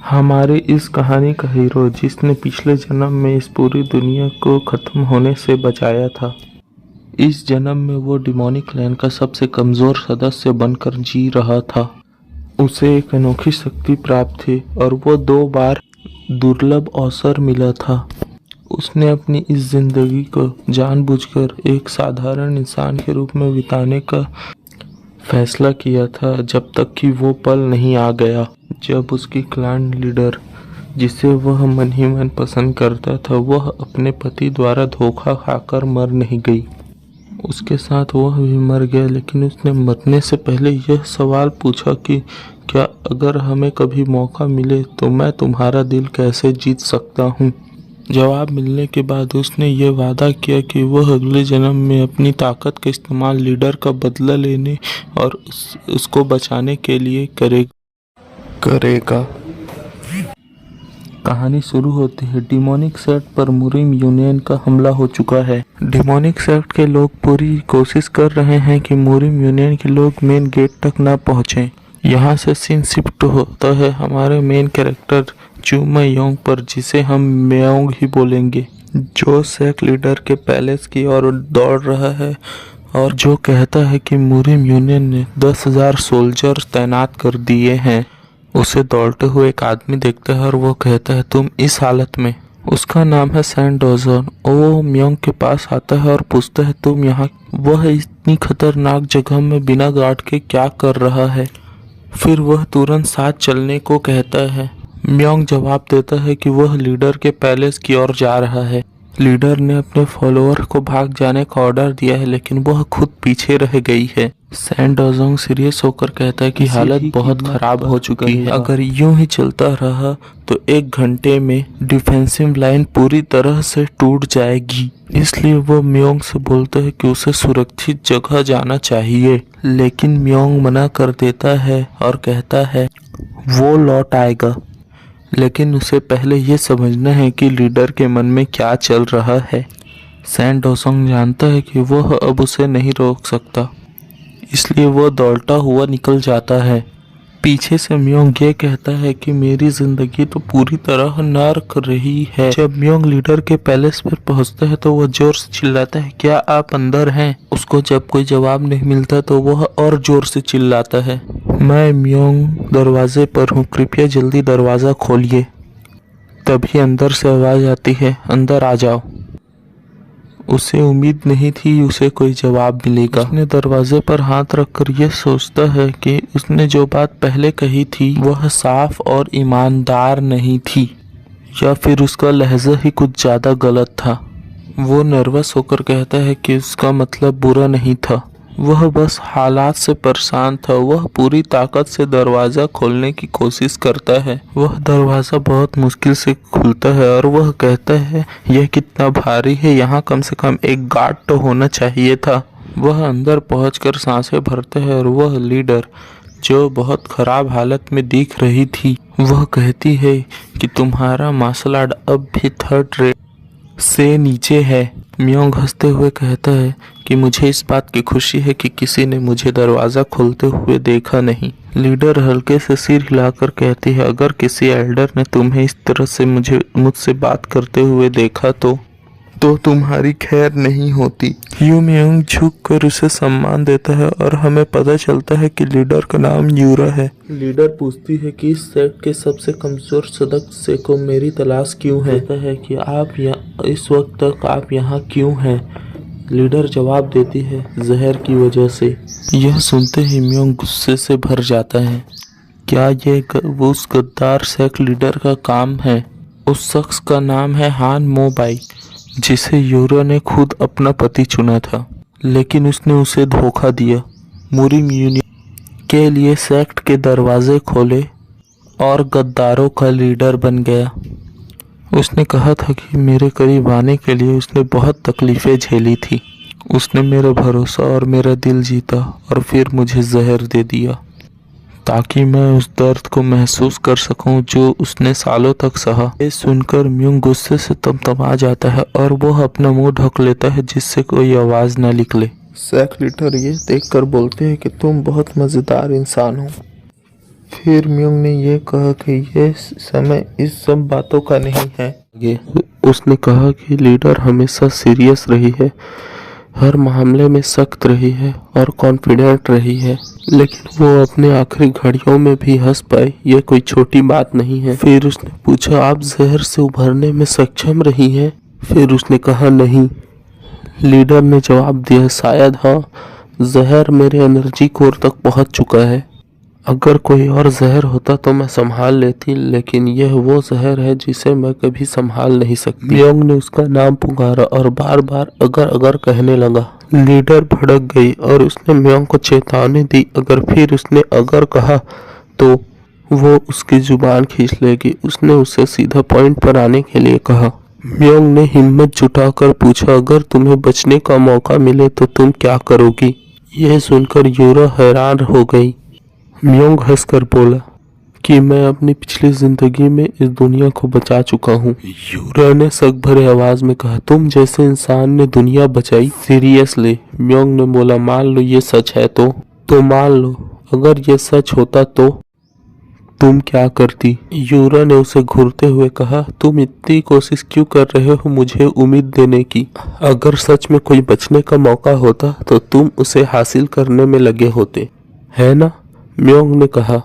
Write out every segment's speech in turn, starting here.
हमारी इस कहानी का हीरो जिसने पिछले जन्म में इस पूरी दुनिया को खत्म होने से बचाया था, इस जन्म में वो डिमोनिक क्लैन का सबसे कमजोर सदस्य बनकर जी रहा था। उसे एक अनोखी शक्ति प्राप्त थी और वो 2 बार दुर्लभ अवसर मिला था। उसने अपनी इस जिंदगी को जानबूझकर एक साधारण इंसान के रूप में बिताने का फैसला किया था, जब तक कि वो पल नहीं आ गया जब उसकी क्लैन लीडर, जिसे वह मन ही मन पसंद करता था, वह अपने पति द्वारा धोखा खाकर मर नहीं गई। उसके साथ वह भी मर गया, लेकिन उसने मरने से पहले यह सवाल पूछा कि क्या अगर हमें कभी मौका मिले तो मैं तुम्हारा दिल कैसे जीत सकता हूँ। जवाब मिलने के बाद उसने ये वादा किया कि वह अगले जन्म में अपनी ताकत का इस्तेमाल लीडर का बदला लेने और उसको बचाने के लिए करेगा। कहानी शुरू होती है। डिमोनिक सेक्ट पर मुरिम यूनियन का हमला हो चुका है। डिमोनिक सेक्ट के लोग पूरी कोशिश कर रहे हैं कि मुरिम यूनियन के लोग मेन गेट तक ना पहुंचे। यहाँ से सीन शिफ्ट होता है हमारे मेन कैरेक्टर चूमा योंग पर, जिसे हम म्योंग ही बोलेंगे, जो सेक्ट लीडर के पैलेस की ओर दौड़ रहा है और जो कहता है कि मुरिम यूनियन ने 10,000 सोल्जर तैनात कर दिए हैं। उसे दौड़ते हुए एक आदमी देखता है और वो कहता है, तुम इस हालत में। उसका नाम है सैन डोजन। वो म्योंग के पास आता है और पूछता है, तुम यहाँ वह इतनी खतरनाक जगह में बिना गार्ड के क्या कर रहा है। फिर वह तुरंत साथ चलने को कहता है। म्योंग जवाब देता है कि वह लीडर के पैलेस की ओर जा रहा है। लीडर ने अपने फॉलोअर को भाग जाने का ऑर्डर दिया है, लेकिन वह खुद पीछे रह गई है। सैन डोजोंग सीरियस होकर कहता है कि हालत बहुत खराब हो चुकी है। अगर यूं ही चलता रहा तो 1 घंटे में डिफेंसिव लाइन पूरी तरह से टूट जाएगी। इसलिए वो म्योंग से बोलता है कि उसे सुरक्षित जगह जाना चाहिए, लेकिन म्योंग मना कर देता है और कहता है वो लौट आएगा। लेकिन उसे पहले ये समझना है कि लीडर के मन में क्या चल रहा है। सैन डोजोंग जानता है कि वह अब उसे नहीं रोक सकता, इसलिए वह दौड़ता हुआ निकल जाता है। पीछे से म्योंग ये कहता है कि मेरी जिंदगी तो पूरी तरह नर्क रही है। जब म्योंग लीडर के पैलेस पर पहुंचता है तो वह जोर से चिल्लाता है, क्या आप अंदर हैं? उसको जब कोई जवाब नहीं मिलता तो वह और जोर से चिल्लाता है, मैं म्योंग दरवाजे पर हूँ, कृपया जल्दी दरवाजा खोलिए। तभी अंदर से आवाज आती है, अंदर आ जाओ। उसे उम्मीद नहीं थी उसे कोई जवाब मिलेगा। उसने दरवाजे पर हाथ रखकर यह सोचता है कि उसने जो बात पहले कही थी वह साफ और ईमानदार नहीं थी, या फिर उसका लहजा ही कुछ ज्यादा गलत था। वो नर्वस होकर कहता है कि उसका मतलब बुरा नहीं था, वह बस हालात से परेशान था। वह पूरी ताकत से दरवाजा खोलने की कोशिश करता है। वह दरवाजा बहुत मुश्किल से खुलता है और वह कहता है, यह कितना भारी है, यहाँ कम से कम एक गार्ड तो होना चाहिए था। वह अंदर पहुंचकर सांसें भरता है और वह लीडर, जो बहुत खराब हालत में दिख रही थी, वह कहती है कि तुम्हारा मार्शल आर्ट अब भी 3rd रेट से नीचे है। म्योंग हंसते हुए कहता है कि मुझे इस बात की खुशी है कि किसी ने मुझे दरवाजा खोलते हुए देखा नहीं। लीडर हल्के से सिर हिलाकर कहती है, अगर किसी एल्डर ने तुम्हें इस तरह से मुझसे बात करते हुए देखा तो तुम्हारी खैर नहीं होती। यू म्योंग झुक कर उसे सम्मान देता है और हमें पता चलता है कि लीडर का नाम यूरा है। लीडर पूछती है कि इस सेट के सबसे कमजोर सदस्य को मेरी तलाश क्यों है। कहता है कि आप इस वक्त तक आप यहाँ क्यों हैं। लीडर जवाब देती है, जहर की वजह से। यह सुनते ही म्योंग गुस्से से भर जाता है। क्या ये वो उस गद्दार सेक्ट लीडर का काम है? उस शख्स का नाम है हान मोबाई, जिसे यूरा ने खुद अपना पति चुना था, लेकिन उसने उसे धोखा दिया। मुरिम यूनियन के लिए सेक्ट के दरवाजे खोले और गद्दारों का लीडर बन गया। उसने कहा था कि मेरे करीब आने के लिए उसने बहुत तकलीफें झेली थी। उसने मेरा भरोसा और मेरा दिल जीता और फिर मुझे जहर दे दिया, ताकि मैं उस दर्द को महसूस कर सकूं जो उसने सालों तक सहा। ये सुनकर म्योंग गुस्से से तमतमा जाता है और वह अपना मुंह ढक लेता है जिससे कोई आवाज न निकले। सेक्ट लीडर ये देखकर बोलते हैं कि तुम बहुत मजेदार इंसान हो। फिर म्योंग ने यह कहा कि यह समय इस सब बातों का नहीं है। ये उसने कहा कि लीडर हमेशा सीरियस रही है, हर मामले में सख्त रही है और कॉन्फिडेंट रही है, लेकिन वो अपने आखिरी घड़ियों में भी हंस पाई। ये कोई छोटी बात नहीं है। फिर उसने पूछा, आप जहर से उभरने में सक्षम रही हैं? फिर उसने कहा, नहीं। लीडर ने जवाब दिया, शायद हाँ। जहर मेरे एनर्जी कोर तक पहुंच चुका है। अगर कोई और जहर होता तो मैं संभाल लेती, लेकिन यह वो जहर है जिसे मैं कभी संभाल नहीं सकती। म्योंग ने उसका नाम पुकारा और बार बार अगर अगर कहने लगा। लीडर भड़क गई और उसने म्योंग को चेतावनी दी, अगर फिर उसने अगर कहा तो वो उसकी जुबान खींच लेगी। उसने उसे सीधा पॉइंट पर आने के लिए कहा। म्योंग ने हिम्मत जुटाकर पूछा, अगर तुम्हें बचने का मौका मिले तो तुम क्या करोगी? यह सुनकर यूरा हैरान हो गई। म्योंग हंसकर बोला कि मैं अपनी पिछली जिंदगी में इस दुनिया को बचा चुका हूँ। यूरा ने शक भरे आवाज में कहा, तुम जैसे इंसान ने दुनिया बचाई? सीरियसली? म्योंग ने बोला, मान लो ये सच है तो मान लो। अगर ये सच होता तो तुम क्या करती? यूरा ने उसे घूरते हुए कहा, तुम इतनी कोशिश क्यों कर रहे हो मुझे उम्मीद देने की? अगर सच में कोई बचने का मौका होता तो तुम उसे हासिल करने में लगे होते, है ना? म्योंग ने कहा,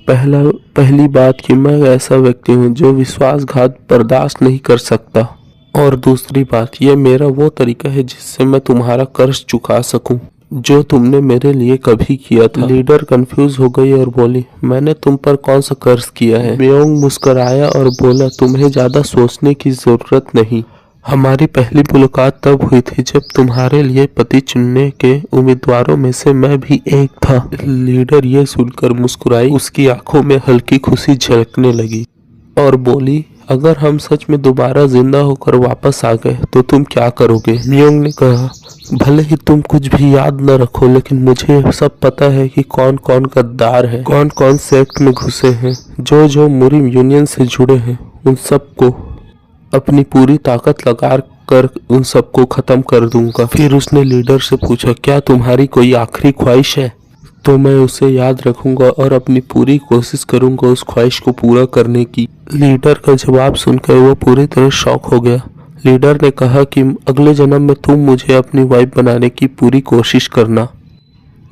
पहली बात कि मैं ऐसा व्यक्ति हूँ जो विश्वासघात बर्दाश्त नहीं कर सकता, और दूसरी बात यह मेरा वो तरीका है जिससे मैं तुम्हारा कर्ज चुका सकूं जो तुमने मेरे लिए कभी किया था। लीडर कंफ्यूज हो गई और बोली, मैंने तुम पर कौन सा कर्ज किया है? म्योंग मुस्कुराया और बोला, तुम्हें ज्यादा सोचने की जरूरत नहीं। हमारी पहली मुलाकात तब हुई थी जब तुम्हारे लिए पति चुनने के उम्मीदवारों में से मैं भी एक था। लीडर ये सुनकर मुस्कुराई, उसकी आंखों में हल्की खुशी झलकने लगी और बोली, अगर हम सच में दोबारा जिंदा होकर वापस आ गए तो तुम क्या करोगे? म्योंग ने कहा, भले ही तुम कुछ भी याद न रखो, लेकिन मुझे सब पता है कि कौन कौन गद्दार है, कौन कौन सेक्ट में घुसे हैं, जो मुरिम यूनियन से जुड़े हैं। उन सबको अपनी पूरी ताकत लगा कर उन सबको खत्म कर दूंगा। फिर उसने लीडर से पूछा, क्या तुम्हारी कोई आखिरी ख्वाहिश है? तो मैं उसे याद रखूंगा और अपनी पूरी कोशिश करूंगा उस ख्वाहिश को पूरा करने की। लीडर का जवाब सुनकर वो पूरी तरह शॉक हो गया। लीडर ने कहा कि अगले जन्म में तुम मुझे अपनी वाइफ बनाने की पूरी कोशिश करना।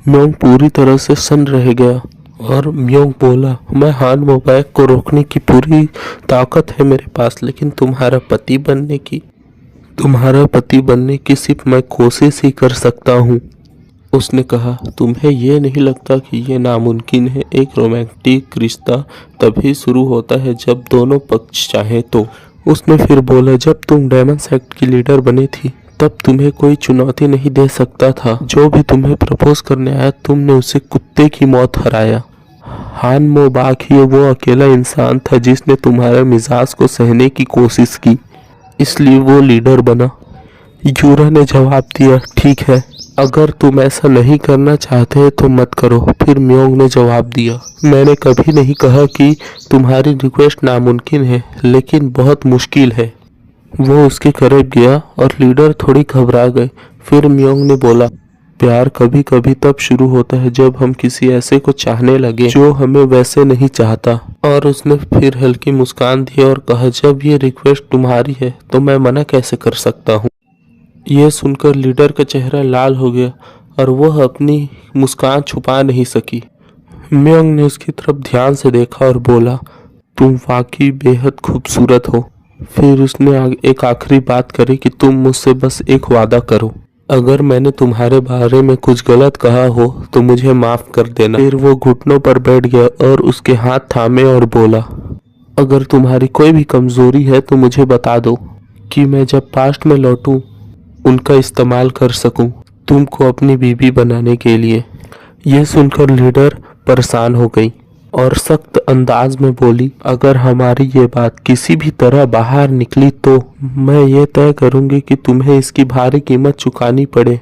म्योंग पूरी तरह से सन्न रह गया और म्योंग बोला, मैं हान मोबैक को रोकने की पूरी ताकत है मेरे पास, लेकिन तुम्हारा पति बनने की सिर्फ मैं कोशिश ही कर सकता हूँ। उसने कहा, तुम्हें यह नहीं लगता कि यह नामुमकिन है? एक रोमांटिक रिश्ता तभी शुरू होता है जब दोनों पक्ष चाहें तो। उसने फिर बोला, जब तुम डायमंड सेक्ट की लीडर बनी थी तब तुम्हें कोई चुनौती नहीं दे सकता था। जो भी तुम्हें प्रपोज करने आया तुमने उसे कुत्ते की मौत हराया। हान मोबाक ही वो अकेला इंसान था जिसने तुम्हारे मिजाज को सहने की कोशिश की, इसलिए वो लीडर बना। यूरा ने जवाब दिया, ठीक है, अगर तुम ऐसा नहीं करना चाहते तो मत करो। फिर म्योंग ने जवाब दिया, मैंने कभी नहीं कहा कि तुम्हारी रिक्वेस्ट नामुमकिन है, लेकिन बहुत मुश्किल है। वो उसके करीब गया और लीडर थोड़ी घबरा गए। फिर म्योंग ने बोला, प्यार कभी कभी तब शुरू होता है जब हम किसी ऐसे को चाहने लगे जो हमें वैसे नहीं चाहता। और उसने फिर हल्की मुस्कान दी और कहा, जब ये रिक्वेस्ट तुम्हारी है तो मैं मना कैसे कर सकता हूँ? यह सुनकर लीडर का चेहरा लाल हो गया और वह अपनी मुस्कान छुपा नहीं सकी। म्योंग ने उसकी तरफ ध्यान से देखा और बोला, तुम वाकई बेहद खूबसूरत हो। फिर उसने एक आखिरी बात करी कि तुम मुझसे बस एक वादा करो, अगर मैंने तुम्हारे बारे में कुछ गलत कहा हो तो मुझे माफ कर देना। फिर वो घुटनों पर बैठ गया और उसके हाथ थामे और बोला, अगर तुम्हारी कोई भी कमजोरी है तो मुझे बता दो कि मैं जब पास्ट में लौटूं उनका इस्तेमाल कर सकूं तुमको अपनी बीवी बनाने के लिए। यह सुनकर लीडर परेशान हो गई और सख्त अंदाज में बोली, अगर हमारी ये बात किसी भी तरह बाहर निकली तो मैं ये तय करूंगी कि तुम्हें इसकी भारी कीमत चुकानी पड़े।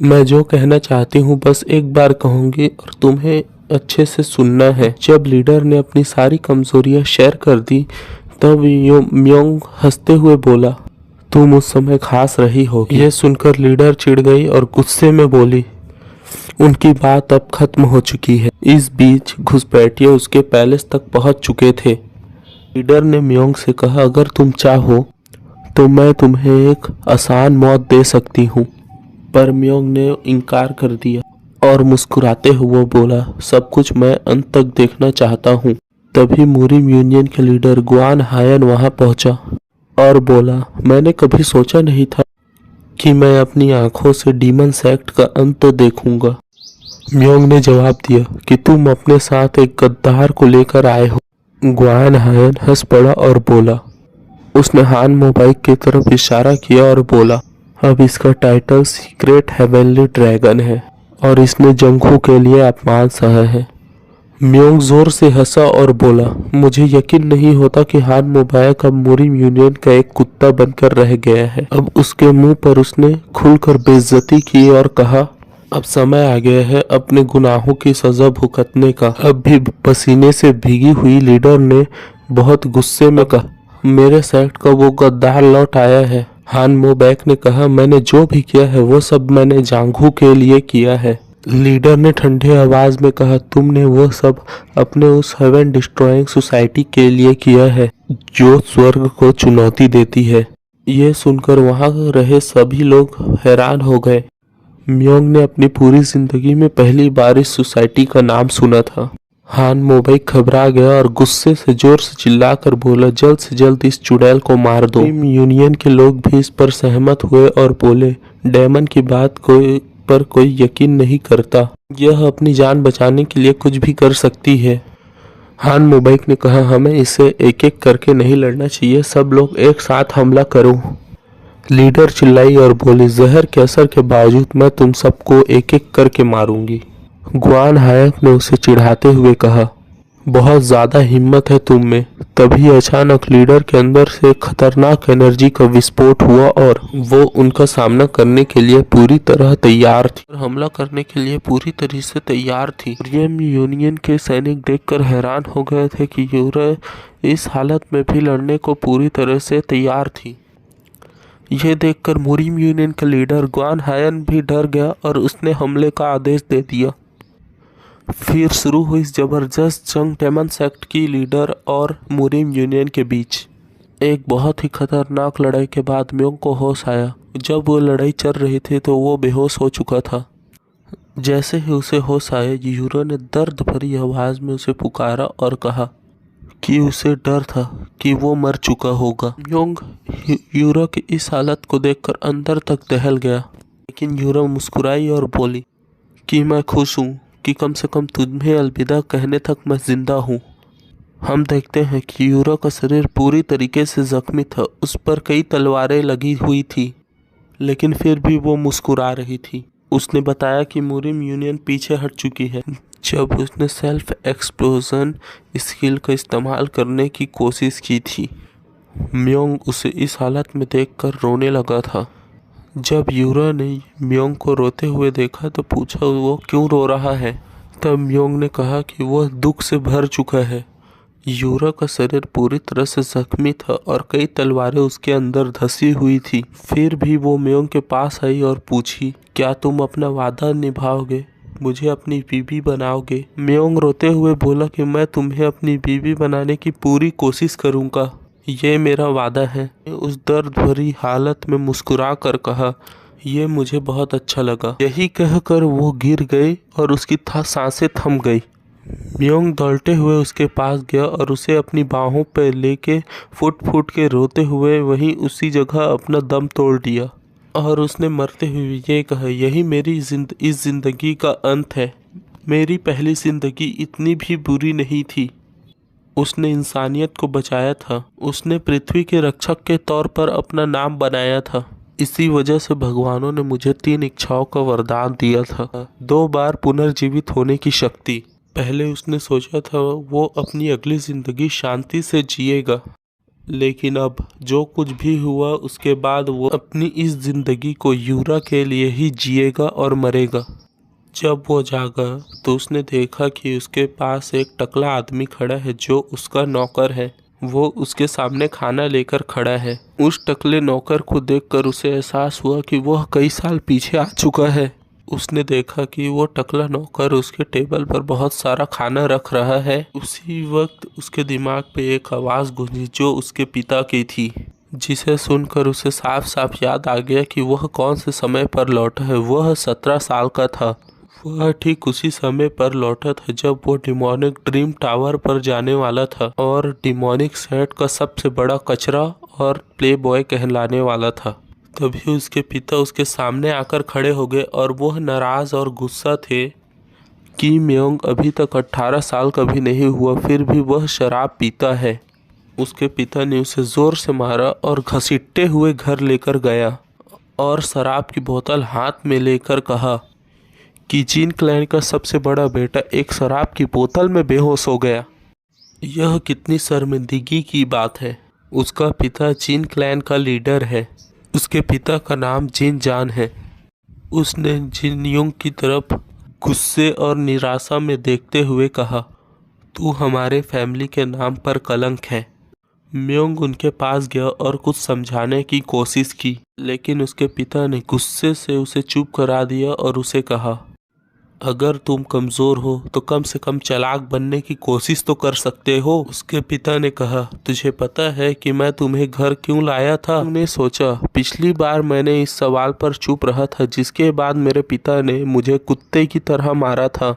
मैं जो कहना चाहती हूँ बस एक बार कहूंगी और तुम्हें अच्छे से सुनना है। जब लीडर ने अपनी सारी कमजोरियां शेयर कर दी तब म्योंग हंसते हुए बोला, तुम उस समय खास रही होगी। यह सुनकर लीडर चिढ़ गई और गुस्से में बोली, उनकी बात अब खत्म हो चुकी है। इस बीच घुसपैठिए उसके पैलेस तक पहुंच चुके थे। लीडर ने म्योंग से कहा, अगर तुम चाहो तो मैं तुम्हें एक आसान मौत दे सकती हूँ। पर म्योंग ने इनकार कर दिया और मुस्कुराते हुए बोला, सब कुछ मैं अंत तक देखना चाहता हूँ। तभी मूरिम यूनियन के लीडर गुआन हायन वहां पहुंचा और बोला, मैंने कभी सोचा नहीं था कि मैं अपनी आंखों से डीमन सेक्ट का अंत देखूंगा। म्योंग ने जवाब दिया कि तुम अपने साथ एक गद्दार को लेकर आए हो। गुआन हायन हंस पड़ा और बोला, उसने हान मोबाइक की तरफ इशारा किया और बोला, अब इसका टाइटल सीक्रेट हेवनली ड्रैगन है और इसने जंगू के लिए अपमान सहा है। म्योंग जोर से हंसा और बोला, मुझे यकीन नहीं होता कि हान मोबाइक अब मूरिम यूनियन का एक कुत्ता बनकर रह गया है। अब उसके मुंह पर उसने खुलकर बेइज्जती की और कहा, अब समय आ गया है अपने गुनाहों की सजा भुगतने का। अब भी पसीने से भीगी हुई लीडर ने बहुत गुस्से में कहा, मेरे सेक्ट का वो गद्दार लौट आया है। हान मोबैक ने कहा, मैंने जो भी किया है वो सब मैंने जांघू के लिए किया है। लीडर ने ठंडे आवाज में कहा, तुमने वो सब अपने उस हेवन डिस्ट्रॉइंग सोसाइटी के लिए किया है जो स्वर्ग को चुनौती देती है। ये सुनकर वहां रहे सभी लोग हैरान हो गए। म्योंग ने अपनी पूरी जिंदगी में पहली बार इस सोसाइटी का नाम सुना था। हान मोबैक घबरा गया और गुस्से से जोर से चिल्लाकर बोला, जल्द से जल्द इस चुड़ैल को मार दो। यूनियन के लोग भी इस पर सहमत हुए और बोले, डेमन की बात पर कोई यकीन नहीं करता। यह अपनी जान बचाने के लिए कुछ भी कर सकती है। हान मोबैक ने कहा, हमें इसे एक एक करके नहीं लड़ना चाहिए, सब लोग एक साथ हमला करो। लीडर चिल्लाई और बोली, जहर के असर के बावजूद मैं तुम सबको एक एक करके मारूंगी। गुआन हायक ने उसे चिढ़ाते हुए कहा, बहुत ज्यादा हिम्मत है तुम में। तभी अचानक लीडर के अंदर से खतरनाक एनर्जी का विस्फोट हुआ और वो उनका सामना करने के लिए पूरी तरह तैयार थी और हमला करने के लिए पूरी तरह से तैयार थी। मूरिम यूनियन के सैनिक देखकर हैरान हो गए थे कि यूरा इस हालत में भी लड़ने को पूरी तरह से तैयार थी। यह देखकर मूरिम यूनियन का लीडर गुआन हायन भी डर गया और उसने हमले का आदेश दे दिया। फिर शुरू हुई जबरदस्त जंग डेमन सेक्ट की लीडर और मूरिम यूनियन के बीच। एक बहुत ही खतरनाक लड़ाई के बाद म्योंग को होश आया। जब वो लड़ाई चल रही थी तो वो बेहोश हो चुका था। जैसे ही उसे होश आया, यूरो ने दर्द भरी आवाज में उसे पुकारा और कहा कि उसे डर था कि वो मर चुका होगा। म्योंग यूरो की इस हालत को देखकर अंदर तक दहल गया, लेकिन यूरो मुस्कुराई और बोली कि मैं खुश हूँ कि कम से कम तुम्हें अलविदा कहने तक मैं जिंदा हूँ। हम देखते हैं कि यूरो का शरीर पूरी तरीके से जख्मी था। उस पर कई तलवारें लगी हुई थी, लेकिन फिर भी वो मुस्कुरा रही थी। उसने बताया कि मूरिम यूनियन पीछे हट चुकी है जब उसने सेल्फ एक्सप्लोजन स्किल का इस्तेमाल करने की कोशिश की थी। म्योंग उसे इस हालत में देखकर रोने लगा था। जब यूरा ने म्योंग को रोते हुए देखा तो पूछा वो क्यों रो रहा है। तब म्योंग ने कहा कि वह दुख से भर चुका है। यूरा का शरीर पूरी तरह से जख्मी था और कई तलवारें उसके अंदर धसी हुई थी। फिर भी वो म्योंग के पास आई और पूछी, क्या तुम अपना वादा निभाओगे, मुझे अपनी बीवी बनाओगे। म्योंग रोते हुए बोला कि मैं तुम्हें अपनी बीवी बनाने की पूरी कोशिश करूँगा, ये मेरा वादा है। उस दर्द भरी हालत में मुस्कुरा कर कहा, ये मुझे बहुत अच्छा लगा। यही कहकर वो गिर गई और उसकी सांसें थम गई। म्योंग दौड़ते हुए उसके पास गया और उसे अपनी बाहों पर लेके फुट फुट के रोते हुए वहीं उसी जगह अपना दम तोड़ दिया और उसने मरते हुए ये कहा, यही मेरी इस जिंदगी का अंत है। मेरी पहली जिंदगी इतनी भी बुरी नहीं थी। उसने इंसानियत को बचाया था। उसने पृथ्वी के रक्षक के तौर पर अपना नाम बनाया था। इसी वजह से भगवानों ने मुझे 3 इच्छाओं का वरदान दिया था। 2 बार पुनर्जीवित होने की शक्ति। पहले उसने सोचा था वो अपनी अगली जिंदगी शांति से जिएगा, लेकिन अब जो कुछ भी हुआ उसके बाद वो अपनी इस जिंदगी को यूरा के लिए ही जिएगा और मरेगा। जब वो जागा तो उसने देखा कि उसके पास एक टकला आदमी खड़ा है जो उसका नौकर है। वो उसके सामने खाना लेकर खड़ा है। उस टकले नौकर को देखकर उसे एहसास हुआ कि वह कई साल पीछे आ चुका है। उसने देखा कि वो टकला नौकर उसके टेबल पर बहुत सारा खाना रख रहा है। उसी वक्त उसके दिमाग पे एक आवाज़ गूंजी जो उसके पिता की थी, जिसे सुनकर उसे साफ साफ याद आ गया कि वह कौन से समय पर लौटा है। वह 17 साल का था। वह ठीक उसी समय पर लौटा था जब वो डिमोनिक ड्रीम टावर पर जाने वाला था और डिमोनिक सेट का सबसे बड़ा कचरा और प्ले बॉय कहलाने वाला था। तभी उसके पिता उसके सामने आकर खड़े हो गए और वह नाराज़ और गुस्सा थे कि म्योंग अभी तक 18 साल का भी नहीं हुआ, फिर भी वह शराब पीता है। उसके पिता ने उसे ज़ोर से मारा और घसीटते हुए घर लेकर गया और शराब की बोतल हाथ में लेकर कहा कि जीन क्लैन का सबसे बड़ा बेटा एक शराब की बोतल में बेहोश हो गया। यह कितनी शर्मिंदगी की बात है। उसका पिता जीन क्लैन का लीडर है। उसके पिता का नाम जिन जान है। उसने जिन यूंग की तरफ गुस्से और निराशा में देखते हुए कहा, तू हमारे फैमिली के नाम पर कलंक है। म्योंग उनके पास गया और कुछ समझाने की कोशिश की, लेकिन उसके पिता ने गुस्से से उसे चुप करा दिया और उसे कहा, अगर तुम कमज़ोर हो तो कम से कम चालाक बनने की कोशिश तो कर सकते हो। उसके पिता ने कहा, तुझे पता है कि मैं तुम्हें घर क्यों लाया था? तुमने सोचा, पिछली बार मैंने इस सवाल पर चुप रहा था, जिसके बाद मेरे पिता ने मुझे कुत्ते की तरह मारा था,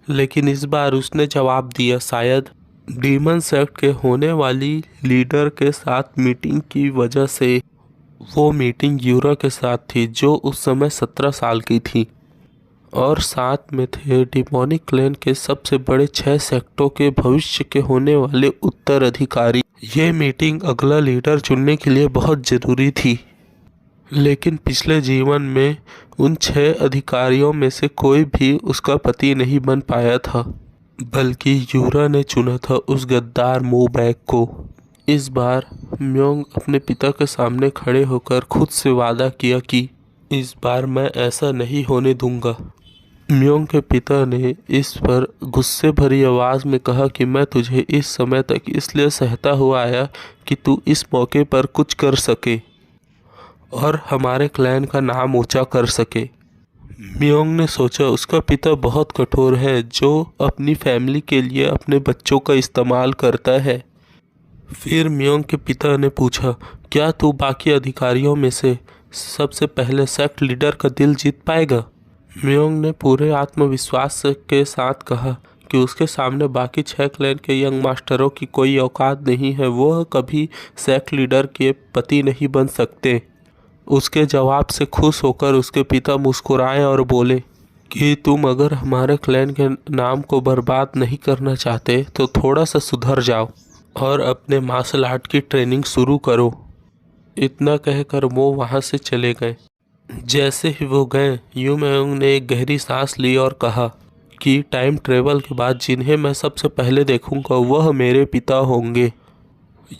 लेकिन इस बार उसने जवाब दिया। शायद डीमन सेक्ट के होने वाली लीडर के साथ मीटिंग की वजह से। वो मीटिंग यूरा के साथ थी, जो उस समय 17 साल की थी, और साथ में थे डिमोनिक क्लैन के सबसे बड़े 6 सेक्टों के भविष्य के होने वाले उत्तराधिकारी। ये मीटिंग अगला लीडर चुनने के लिए बहुत ज़रूरी थी, लेकिन पिछले जीवन में उन 6 अधिकारियों में से कोई भी उसका पति नहीं बन पाया था, बल्कि यूरा ने चुना था उस गद्दार मोबैक को। इस बार म्योंग अपने पिता के सामने खड़े होकर खुद से वादा किया कि इस बार मैं ऐसा नहीं होने दूंगा। म्योंग के पिता ने इस पर गुस्से भरी आवाज़ में कहा कि मैं तुझे इस समय तक इसलिए सहता हुआ आया कि तू इस मौके पर कुछ कर सके और हमारे क्लैन का नाम ऊंचा कर सके। म्योंग ने सोचा, उसका पिता बहुत कठोर है जो अपनी फैमिली के लिए अपने बच्चों का इस्तेमाल करता है। फिर म्योंग के पिता ने पूछा, क्या तू बाकी अधिकारियों में से सबसे पहले सेक्ट लीडर का दिल जीत पाएगा? म्योंग ने पूरे आत्मविश्वास के साथ कहा कि उसके सामने बाकी 6 क्लैन के यंग मास्टरों की कोई औकात नहीं है। वह कभी सेक्ट लीडर के पति नहीं बन सकते। उसके जवाब से खुश होकर उसके पिता मुस्कुराए और बोले कि तुम अगर हमारे क्लैन के नाम को बर्बाद नहीं करना चाहते तो थोड़ा सा सुधर जाओ और अपने मार्शल आर्ट की ट्रेनिंग शुरू करो। इतना कहकर वो वहाँ से चले गए। जैसे ही वो गए, यू म्योंग ने एक गहरी सांस ली और कहा कि टाइम ट्रेवल के बाद जिन्हें मैं सबसे पहले देखूंगा वह मेरे पिता होंगे।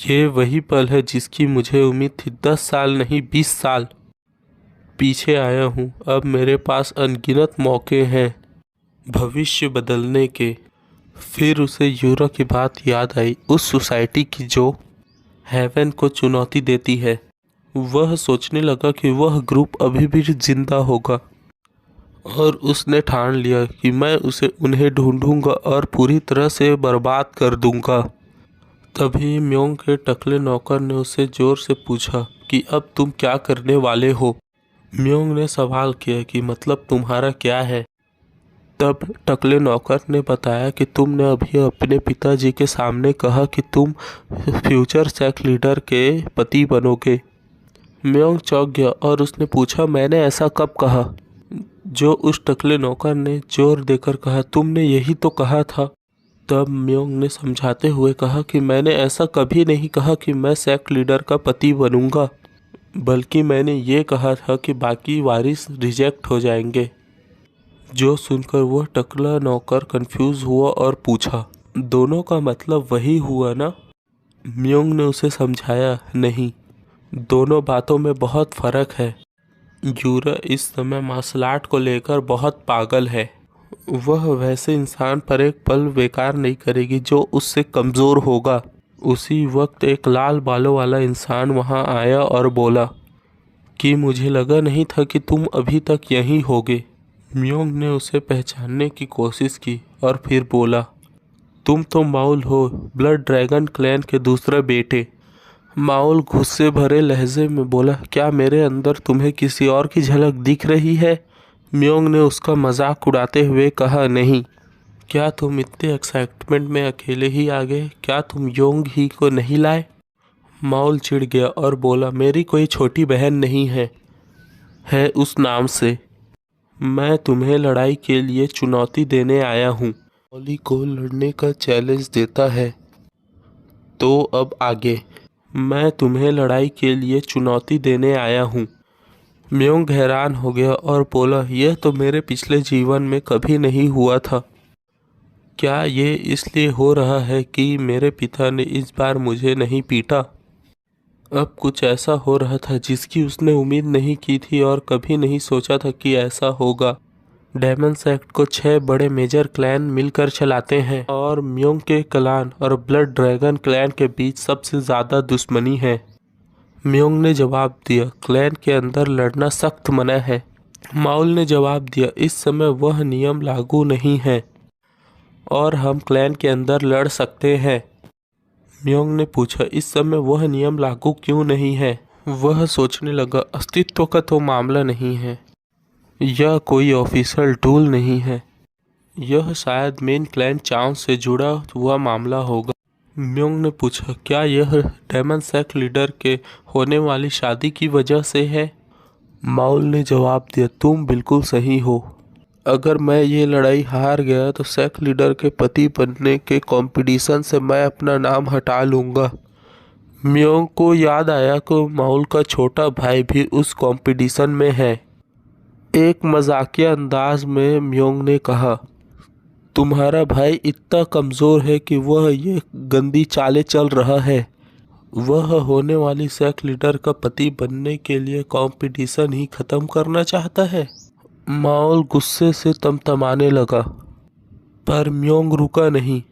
ये वही पल है जिसकी मुझे उम्मीद थी। 10 साल नहीं 20 साल पीछे आया हूँ। अब मेरे पास अनगिनत मौके हैं भविष्य बदलने के। फिर उसे यूरा की बात याद आई, उस सोसाइटी की जो हेवन को चुनौती देती है। वह सोचने लगा कि वह ग्रुप अभी भी जिंदा होगा और उसने ठान लिया कि मैं उसे उन्हें ढूंढूंगा और पूरी तरह से बर्बाद कर दूंगा। तभी म्योंग के टकले नौकर ने उससे जोर से पूछा कि अब तुम क्या करने वाले हो? म्योंग ने सवाल किया कि मतलब तुम्हारा क्या है? तब टकले नौकर ने बताया कि तुमने अभी अपने पिताजी के सामने कहा कि तुम फ्यूचर सेक्ट लीडर के पति बनोगे। म्योंग चौंक गया और उसने पूछा, मैंने ऐसा कब कहा? जो उस टकले नौकर ने जोर देकर कहा, तुमने यही तो कहा था। तब म्योंग ने समझाते हुए कहा कि मैंने ऐसा कभी नहीं कहा कि मैं सेक्ट लीडर का पति बनूंगा, बल्कि मैंने ये कहा था कि बाकी वारिस रिजेक्ट हो जाएंगे। जो सुनकर वह टकला नौकर कंफ्यूज हुआ और पूछा, दोनों का मतलब वही हुआ ना? म्योंग ने उसे समझाया, नहीं, दोनों बातों में बहुत फ़र्क है। यूरा इस समय मार्शल आर्ट को लेकर बहुत पागल है। वह वैसे इंसान पर एक पल बेकार नहीं करेगी जो उससे कमज़ोर होगा। उसी वक्त एक लाल बालों वाला इंसान वहां आया और बोला कि मुझे लगा नहीं था कि तुम अभी तक यहीं होगे। म्योंग ने उसे पहचानने की कोशिश की और फिर बोला, तुम तो माउल हो, ब्लड ड्रैगन क्लैन के दूसरे बेटे। माउल गुस्से भरे लहजे में बोला, क्या मेरे अंदर तुम्हें किसी और की झलक दिख रही है? म्योंग ने उसका मजाक उड़ाते हुए कहा, नहीं। क्या तुम इतने एक्साइटमेंट में अकेले ही आ गए? क्या तुम योंग ही को नहीं लाए? माउल चिढ़ गया और बोला, मेरी कोई छोटी बहन नहीं है उस नाम से। मैं तुम्हें लड़ाई के लिए चुनौती देने आया हूँ। मौली को लड़ने का चैलेंज देता है। तो अब आगे। मैं तुम्हें लड़ाई के लिए चुनौती देने आया हूँ। म्योंग हैरान हो गया और बोला, यह तो मेरे पिछले जीवन में कभी नहीं हुआ था। क्या ये इसलिए हो रहा है कि मेरे पिता ने इस बार मुझे नहीं पीटा? अब कुछ ऐसा हो रहा था जिसकी उसने उम्मीद नहीं की थी और कभी नहीं सोचा था कि ऐसा होगा। डेमन सेक्ट को 6 बड़े मेजर क्लैन मिलकर चलाते हैं और म्योंग के क्लैन और ब्लड ड्रैगन क्लैन के बीच सबसे ज़्यादा दुश्मनी है। म्योंग ने जवाब दिया, क्लैन के अंदर लड़ना सख्त मना है। माउल ने जवाब दिया, इस समय वह नियम लागू नहीं है और हम क्लैन के अंदर लड़ सकते हैं। म्योंग ने पूछा, इस समय वह नियम लागू क्यों नहीं है? वह सोचने लगा, अस्तित्व का तो मामला नहीं है, यह कोई ऑफिशियल टूल नहीं है, यह शायद मेन क्लैन चांस से जुड़ा हुआ मामला होगा। म्योंग ने पूछा, क्या यह डेमन सेक्ट लीडर के होने वाली शादी की वजह से है? माउल ने जवाब दिया, तुम बिल्कुल सही हो। अगर मैं ये लड़ाई हार गया तो सेक्ट लीडर के पति बनने के कंपटीशन से मैं अपना नाम हटा लूँगा। म्योंग को याद आया कि माउल का छोटा भाई भी उस कंपटीशन में है। एक मजाकिया अंदाज में म्योंग ने कहा, तुम्हारा भाई इतना कमज़ोर है कि वह ये गंदी चालें चल रहा है। वह होने वाली सेक्ट लीडर का पति बनने के लिए कंपटीशन ही ख़त्म करना चाहता है। माउल गुस्से से तमतमाने लगा, पर म्योंग रुका नहीं।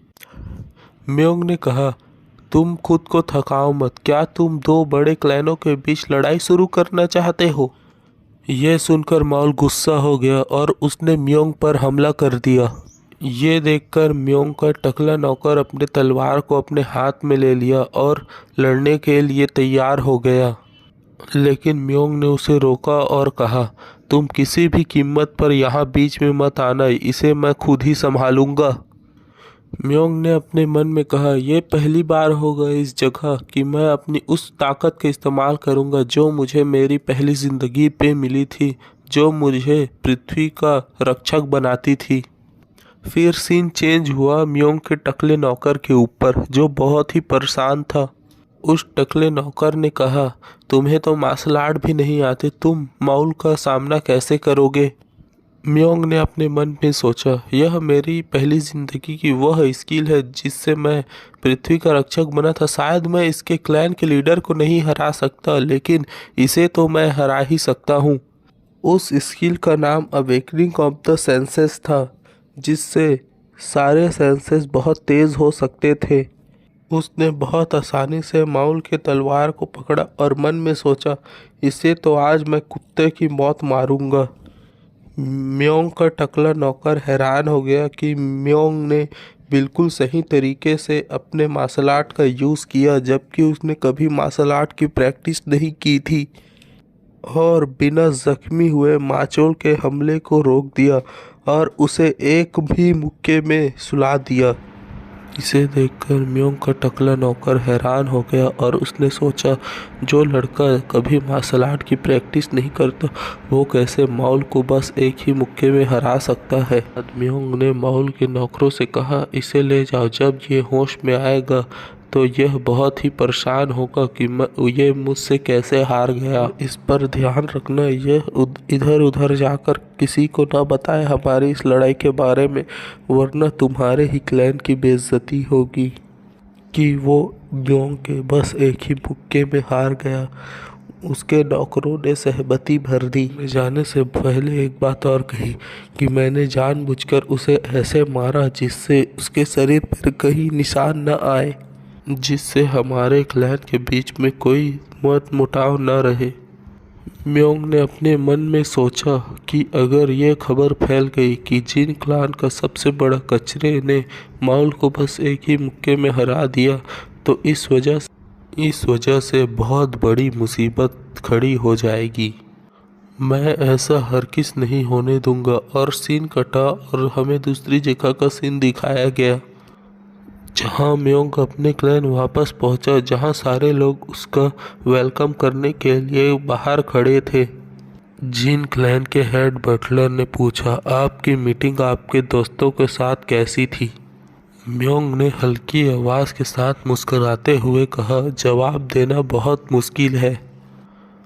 म्योंग ने कहा, तुम खुद को थकाओ मत। क्या तुम 2 बड़े क्लैनों के बीच लड़ाई शुरू करना चाहते हो? यह सुनकर माउल गुस्सा हो गया और उसने म्योंग पर हमला कर दिया। ये देखकर म्योंग का टकला नौकर अपने तलवार को अपने हाथ में ले लिया और लड़ने के लिए तैयार हो गया। लेकिन म्योंग ने उसे रोका और कहा, तुम किसी भी कीमत पर यहाँ बीच में मत आना, इसे मैं खुद ही संभालूंगा। म्योंग ने अपने मन में कहा, यह पहली बार होगा इस जगह कि मैं अपनी उस ताकत का इस्तेमाल करूंगा जो मुझे मेरी पहली जिंदगी पे मिली थी, जो मुझे पृथ्वी का रक्षक बनाती थी। फिर सीन चेंज हुआ म्योंग के टकले नौकर के ऊपर, जो बहुत ही परेशान था। उस टकले नौकर ने कहा, तुम्हें तो मार्शल आर्ट भी नहीं आते, तुम माउल का सामना कैसे करोगे? म्योंग ने अपने मन में सोचा, यह मेरी पहली जिंदगी की वह स्किल है जिससे मैं पृथ्वी का रक्षक बना था। शायद मैं इसके क्लैन के लीडर को नहीं हरा सकता, लेकिन इसे तो मैं हरा ही सकता हूँ। उस स्किल का नाम अवेकनिंग ऑफ द सेंसेस था, जिससे सारे सेंसेस बहुत तेज हो सकते थे। उसने बहुत आसानी से माउल के तलवार को पकड़ा और मन में सोचा, इसे तो आज मैं कुत्ते की मौत मारूंगा। म्योंग का टकला नौकर हैरान हो गया कि म्योंग ने बिल्कुल सही तरीके से अपने मार्शल आर्ट का यूज़ किया, जबकि उसने कभी मार्शल आर्ट की प्रैक्टिस नहीं की थी, और बिना जख्मी हुए माचोल के हमले को रोक दिया और उसे एक भी मुक्के में सुला दिया। इसे देखकर म्योंग का टकला नौकर हैरान हो गया और उसने सोचा, जो लड़का कभी मार्शल आर्ट की प्रैक्टिस नहीं करता वो कैसे माउल को बस एक ही मुक्के में हरा सकता है। म्योंग ने माउल के नौकरों से कहा, इसे ले जाओ, जब ये होश में आएगा तो यह बहुत ही परेशान होगा कि ये मुझसे कैसे हार गया। इस पर ध्यान रखना, यह इधर उधर जाकर किसी को ना बताए हमारी इस लड़ाई के बारे में, वरना तुम्हारे ही क्लैन की बेइज्जती होगी कि वो म्योंग के बस एक ही मुक्के में हार गया। उसके नौकरों ने सहमति भर दी। जाने से पहले एक बात और कही कि मैंने जानबूझकर उसे ऐसे मारा जिससे उसके शरीर पर कहीं निशान न आए, जिससे हमारे क्लैन के बीच में कोई मत मुटाव न रहे। म्योंग ने अपने मन में सोचा कि अगर ये खबर फैल गई कि जिन क्लान का सबसे बड़ा कचरे ने माउल को बस एक ही मुक्के में हरा दिया, तो इस वजह से बहुत बड़ी मुसीबत खड़ी हो जाएगी। मैं ऐसा हरगिज़ नहीं होने दूंगा। और सीन कटा और हमें दूसरी जगह का सीन दिखाया गया, जहां म्योंग अपने क्लैन वापस पहुंचा, जहां सारे लोग उसका वेलकम करने के लिए बाहर खड़े थे। जिन क्लैन के हेड बटलर ने पूछा, आपकी मीटिंग आपके दोस्तों के साथ कैसी थी? म्योंग ने हल्की आवाज़ के साथ मुस्कुराते हुए कहा, जवाब देना बहुत मुश्किल है।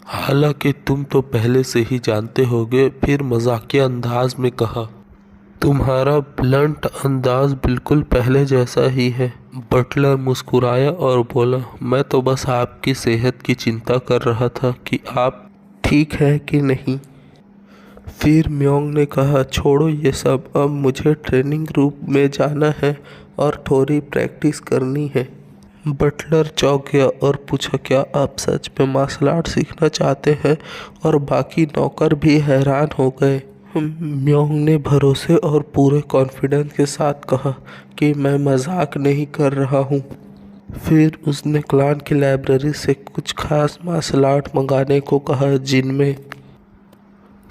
हालांकि तुम तो पहले से ही जानते होगे। फिर मजाकिया अंदाज में कहा, तुम्हारा ब्लंट अंदाज बिल्कुल पहले जैसा ही है। बटलर मुस्कुराया और बोला, मैं तो बस आपकी सेहत की चिंता कर रहा था कि आप ठीक है कि नहीं। फिर म्योंग ने कहा, छोड़ो ये सब, अब मुझे ट्रेनिंग रूम में जाना है और थोड़ी प्रैक्टिस करनी है। बटलर चौंक गया और पूछा, क्या आप सच में मार्शल आर्ट सीखना चाहते हैं? और बाकी नौकर भी हैरान हो गए। म्योंग ने भरोसे और पूरे कॉन्फिडेंस के साथ कहा कि मैं मजाक नहीं कर रहा हूँ। फिर उसने क्लान की लाइब्रेरी से कुछ खास मार्शल आर्ट मंगाने को कहा, जिनमें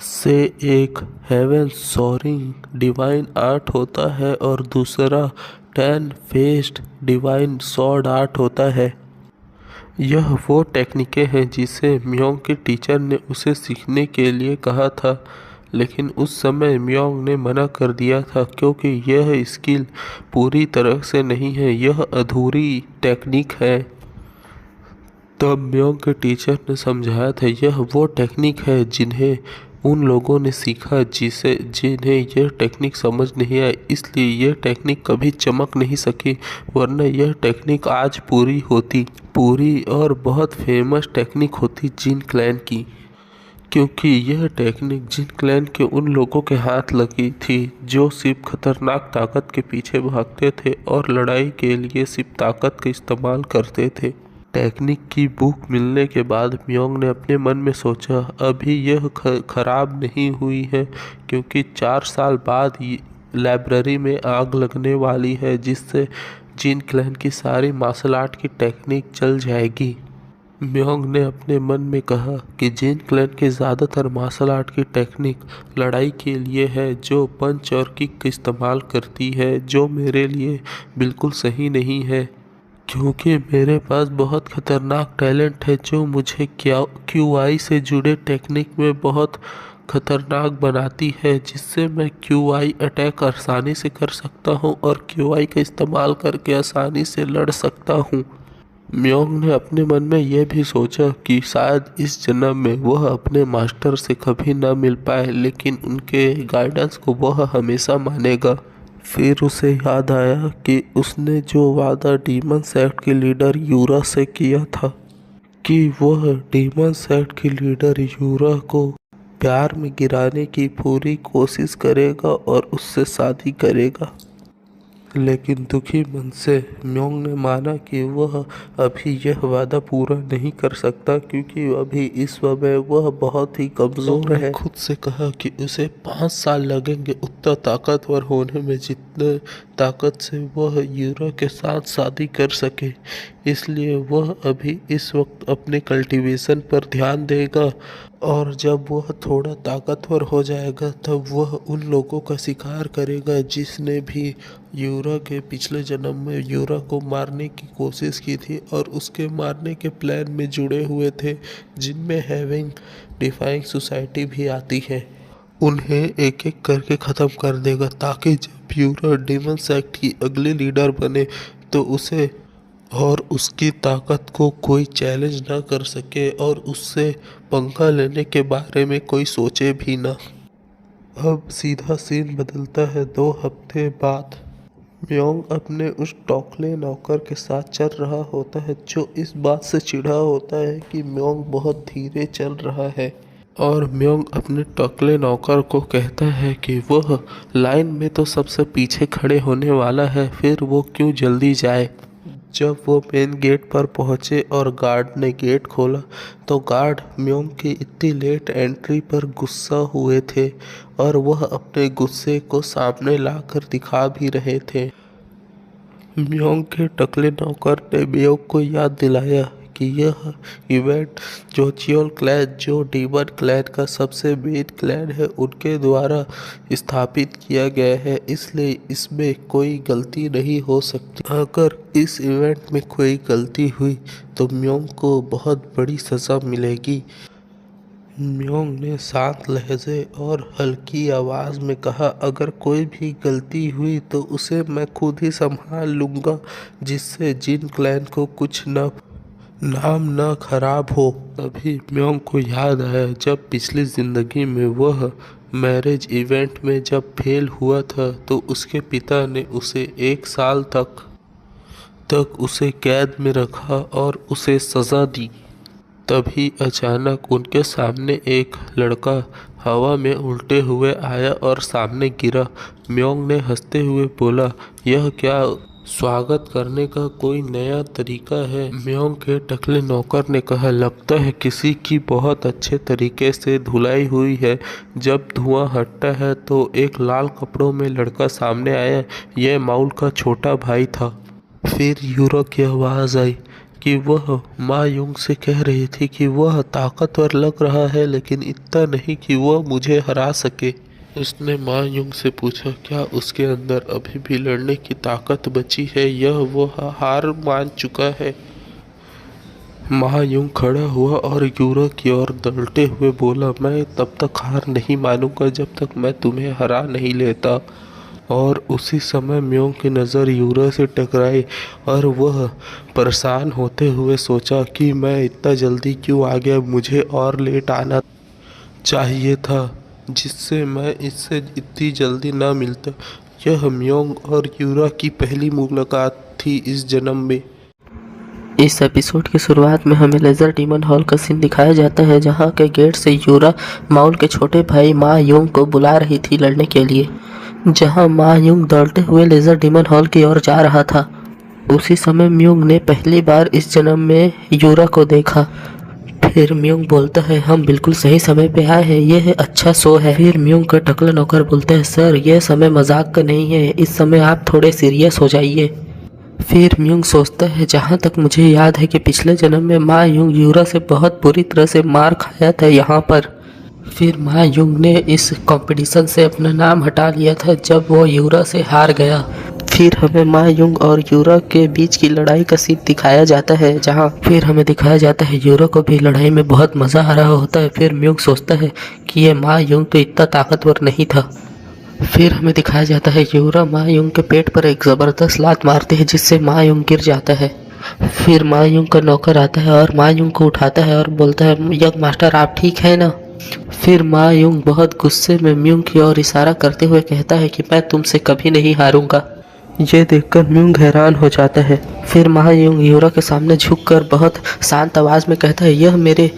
से एक हेवन सोरिंग डिवाइन आर्ट होता है और दूसरा 10 फेस्ड डिवाइन स्वॉर्ड आर्ट होता है। यह वो टेक्निकें हैं जिसे म्योंग के टीचर ने उसे सीखने के लिए कहा था, लेकिन उस समय म्योंग ने मना कर दिया था क्योंकि यह स्किल पूरी तरह से नहीं है, यह अधूरी टेक्निक है। तब म्योंग के टीचर ने समझाया था, यह वो टेक्निक है जिन्हें उन लोगों ने सीखा जिन्हें यह टेक्निक समझ नहीं आई, इसलिए यह टेक्निक कभी चमक नहीं सकी, वरना यह टेक्निक आज पूरी और बहुत फेमस टेक्निक होती जिन क्लैन की। क्योंकि यह टेक्निक जिन क्लैन के उन लोगों के हाथ लगी थी जो सिर्फ खतरनाक ताकत के पीछे भागते थे और लड़ाई के लिए सिर्फ ताकत का इस्तेमाल करते थे। टेक्निक की बुक मिलने के बाद म्योंग ने अपने मन में सोचा, अभी यह खराब नहीं हुई है, क्योंकि 4 साल बाद लाइब्रेरी में आग लगने वाली है जिससे जिन क्लैन की सारी मार्शल आर्ट की टेक्निक चल जाएगी। म्योंग ने अपने मन में कहा कि जिन क्लैन की ज़्यादातर मार्शल आर्ट की टेक्निक लड़ाई के लिए है, जो पंच और किक का इस्तेमाल करती है, जो मेरे लिए बिल्कुल सही नहीं है, क्योंकि मेरे पास बहुत खतरनाक टैलेंट है जो मुझे क्यूआई से जुड़े टेक्निक में बहुत खतरनाक बनाती है, जिससे मैं क्यूआई अटैक आसानी से कर सकता हूँ और क्यूआई का इस्तेमाल करके आसानी से लड़ सकता हूँ। म्योंग ने अपने मन में यह भी सोचा कि शायद इस जन्म में वह अपने मास्टर से कभी न मिल पाए, लेकिन उनके गाइडेंस को वह हमेशा मानेगा। फिर उसे याद आया कि उसने जो वादा डीमन सेक्ट के लीडर यूरा से किया था कि वह डीमन सेक्ट की लीडर यूरा को प्यार में गिराने की पूरी कोशिश करेगा और उससे शादी करेगा। लेकिन दुखी मन से म्योंग ने माना कि वह अभी यह वादा पूरा नहीं कर सकता, क्योंकि अभी इस समय वह बहुत ही कमज़ोर है। खुद से कहा कि उसे 5 साल लगेंगे उतना ताकतवर होने में जितने ताकत से वह यूरा के साथ शादी कर सके, इसलिए वह अभी इस वक्त अपने कल्टीवेशन पर ध्यान देगा और जब वह थोड़ा ताकतवर हो जाएगा तब वह उन लोगों का शिकार करेगा जिसने भी यूरा के पिछले जन्म में यूरा को मारने की कोशिश की थी और उसके मारने के प्लान में जुड़े हुए थे, जिनमें हैविंग डिफाइंग सोसाइटी भी आती है। उन्हें एक एक करके ख़त्म कर देगा ताकि जब यूरा डीमन सेक्ट की अगली लीडर बने तो उसे और उसकी ताकत को कोई चैलेंज ना कर सके और उससे पंगा लेने के बारे में कोई सोचे भी ना। अब सीधा सीन बदलता है 2 हफ्ते बाद। म्योंग अपने उस टोकले नौकर के साथ चल रहा होता है जो इस बात से चिढ़ा होता है कि म्योंग बहुत धीरे चल रहा है, और म्योंग अपने टोकले नौकर को कहता है कि वह लाइन में तो सबसे पीछे खड़े होने वाला है, फिर वो क्यों जल्दी जाए। जब वो मेन गेट पर पहुंचे और गार्ड ने गेट खोला तो गार्ड म्योंग की इतनी लेट एंट्री पर गुस्सा हुए थे और वह अपने गुस्से को सामने लाकर दिखा भी रहे थे। म्योंग के टकले नौकर ने म्योंग को याद दिलाया कि यह इवेंट जोचियोल क्लैन, जो डीमन क्लैन का सबसे मेन क्लैन है, उनके द्वारा स्थापित किया गया है, इसलिए इसमें कोई गलती नहीं हो सकती। अगर इस इवेंट में कोई गलती हुई तो म्योंग को बहुत बड़ी सज़ा मिलेगी। म्योंग ने शांत लहजे और हल्की आवाज़ में कहा, अगर कोई भी गलती हुई तो उसे मैं खुद ही संभाल लूँगा, जिससे जिन क्लैन को कुछ नाम न खराब हो। तभी म्योंग को याद आया जब पिछली ज़िंदगी में वह मैरिज इवेंट में जब फेल हुआ था तो उसके पिता ने उसे 1 साल तक उसे कैद में रखा और उसे सज़ा दी। तभी अचानक उनके सामने एक लड़का हवा में उल्टे हुए आया और सामने गिरा। म्योंग ने हंसते हुए बोला, यह क्या स्वागत करने का कोई नया तरीका है? म्योंग के टकले नौकर ने कहा, लगता है किसी की बहुत अच्छे तरीके से धुलाई हुई है। जब धुआं हटता है तो एक लाल कपड़ों में लड़का सामने आया। यह माउल का छोटा भाई था। फिर यूरो की आवाज़ आई कि वह मा युंग से कह रही थी कि वह ताकतवर लग रहा है, लेकिन इतना नहीं कि वह मुझे हरा सके। उसने मा युंग से पूछा, क्या उसके अंदर अभी भी लड़ने की ताकत बची है या वह हार मान चुका है? मा युंग खड़ा हुआ और यूरो की ओर दौड़ते हुए बोला, मैं तब तक हार नहीं मानूंगा जब तक मैं तुम्हें हरा नहीं लेता। और उसी समय म्योंग की नज़र यूरो से टकराई और वह परेशान होते हुए सोचा कि मैं इतना जल्दी क्यों आ गया, मुझे और लेट आना चाहिए था, जिससे मैं इससे इतनी जल्दी ना मिलता। यह म्योंग और यूरो की पहली मुलाकात थी इस जन्म में। इस एपिसोड की शुरुआत में हमें लेज़र डीमन हॉल का सीन दिखाया जाता है, जहां के गेट से यूरा माउल के छोटे भाई मा युंग को बुला रही थी लड़ने के लिए। जहां मा युंग दौड़ते हुए लेज़र डीमन हॉल की ओर जा रहा था, उसी समय म्योंग ने पहली बार इस जन्म में यूरा को देखा। फिर म्योंग बोलता है, हम बिल्कुल सही समय पे आए हैं, यह अच्छा शो है। फिर म्योंग का टकला नौकर बोलता है, सर यह समय मजाक का नहीं है, इस समय आप थोड़े सीरियस हो जाइए। फिर म्योंग सोचता है, जहाँ तक मुझे याद है कि पिछले जन्म में मा युंग यूरा से बहुत बुरी तरह से मार खाया था यहाँ पर। फिर मा युंग ने इस कंपटीशन से अपना नाम हटा लिया था जब वो यूरा से हार गया। फिर हमें मा युंग और यूरा के बीच की लड़ाई का सीन दिखाया जाता है, जहाँ फिर हमें दिखाया जाता है यूरा को भी लड़ाई में बहुत मज़ा आ रहा होता है। फिर म्योंग सोचता है कि ये मा युंग तो इतना ताकतवर नहीं था। फिर हमें दिखाया जाता है यूरा मा युंग के पेट पर एक ज़बरदस्त लात मारती है, जिससे मा युंग गिर जाता है। फिर मा युंग का नौकर आता है और मा युंग को उठाता है और बोलता है, यंग मास्टर आप ठीक है ना? फिर मा युंग बहुत गुस्से में म्योंग की ओर इशारा करते हुए कहता है कि मैं तुमसे कभी नहीं हारूंगा। ये देखकर म्योंग हैरान हो जाता है। फिर मा युंग यूरा के सामने झुककर बहुत शांत आवाज़ में कहता है, यह मेरे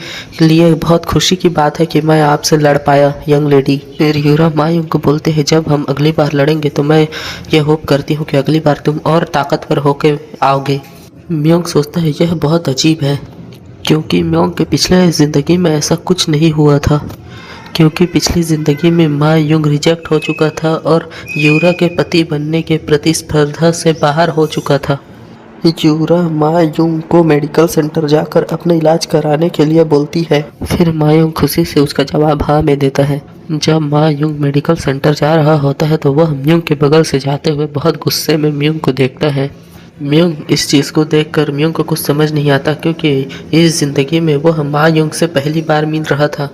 लिए बहुत खुशी की बात है कि मैं आपसे लड़ पाया यंग लेडी। फिर यूरा मा युंग को बोलते हैं, जब हम अगली बार लड़ेंगे तो मैं ये होप करती हूँ कि अगली बार तुम और ताकतवर होकर आओगे। म्योंग सोचता है यह बहुत अजीब है, क्योंकि म्योंग के पिछले ज़िंदगी में ऐसा कुछ नहीं हुआ था, क्योंकि पिछली ज़िंदगी में मा युंग रिजेक्ट हो चुका था और यूरा के पति बनने के प्रतिस्पर्धा से बाहर हो चुका था। यूरा मा युंग को मेडिकल सेंटर जाकर अपना इलाज कराने के लिए बोलती है। फिर मा युंग खुशी से उसका जवाब हाँ में देता है। जब मा युंग मेडिकल सेंटर जा रहा होता है तो वह म्योंग के बगल से जाते हुए बहुत गुस्से में म्योंग को देखता है। म्योंग इस चीज़ को देखकर म्योंग को कुछ समझ नहीं आता, क्योंकि इस ज़िंदगी में वह मा युंग से पहली बार मिल रहा था।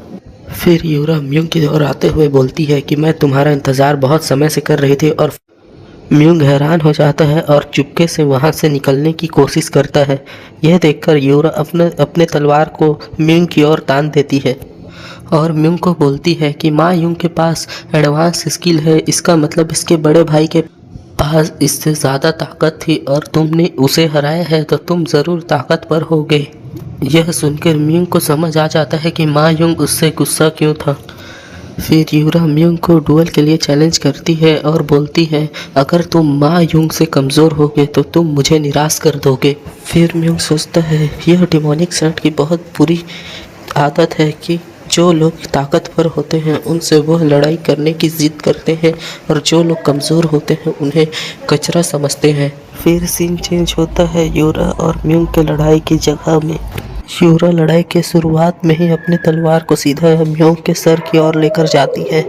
फिर यूरा म्योंग की ओर आते हुए बोलती है कि मैं तुम्हारा इंतज़ार बहुत समय से कर रही थी। और म्योंग हैरान हो जाता है और चुपके से वहाँ से निकलने की कोशिश करता है। यह देखकर यूरा अपने तलवार को म्योंग की ओर तान देती है और म्योंग को बोलती है कि मा युंग के पास एडवांस स्किल है, इसका मतलब इसके बड़े भाई के पास इससे ज़्यादा ताकत थी और तुमने उसे हराया है तो तुम ज़रूर ताकतवर होगे। यह सुनकर म्योंग को समझ आ जाता है कि मा युंग उससे गुस्सा क्यों था। फिर यूरा म्यूंग को डुअल के लिए चैलेंज करती है और बोलती है, अगर तुम मा यूंग से कमज़ोर होगे तो तुम मुझे निराश कर दोगे। फिर म्यूंग सोचता है यह डिमोनिक सेट की बहुत बुरी आदत है कि जो लोग ताकतवर होते हैं उनसे वह लड़ाई करने की जिद करते हैं और जो लोग कमज़ोर होते हैं उन्हें कचरा समझते हैं। फिर सीन चेंज होता है यूरा और म्यूंग के लड़ाई की जगह में। यूरा लड़ाई के शुरुआत में ही अपने तलवार को सीधा म्योंग के सर की ओर लेकर जाती है।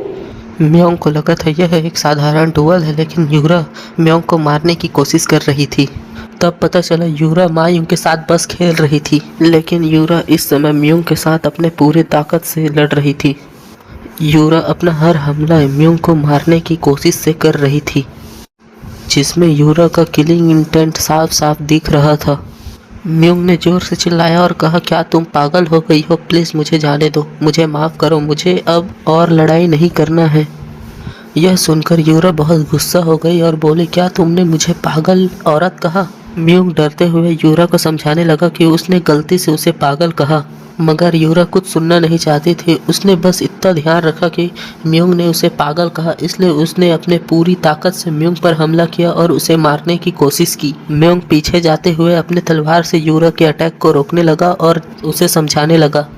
म्योंग को लगा था यह एक साधारण डुअल है, लेकिन यूरा म्योंग को मारने की कोशिश कर रही थी। तब पता चला यूरा मा यूंग के साथ बस खेल रही थी, लेकिन यूरा इस समय म्योंग के साथ अपने पूरी ताकत से लड़ रही थी। यूरा अपना हर हमला म्योंग को मारने की कोशिश से कर रही थी, जिसमें यूरा का किलिंग इंटेंट साफ साफ दिख रहा था। म्योंग ने जोर से चिल्लाया और कहा, क्या तुम पागल हो गई हो? प्लीज़ मुझे जाने दो, मुझे माफ़ करो, मुझे अब और लड़ाई नहीं करना है। यह सुनकर यूरा बहुत गुस्सा हो गई और बोली, क्या तुमने मुझे पागल औरत कहा? म्योंग डरते हुए यूरा को समझाने लगा कि उसने गलती से उसे पागल कहा, मगर यूरा कुछ सुनना नहीं चाहती थी। उसने बस इतना ध्यान रखा कि म्योंग ने उसे पागल कहा, इसलिए उसने अपने पूरी ताकत से म्योंग पर हमला किया और उसे मारने की कोशिश की। म्योंग पीछे जाते हुए अपने तलवार से यूरा के अटैक को रोकने लगा और उसे समझाने लगा,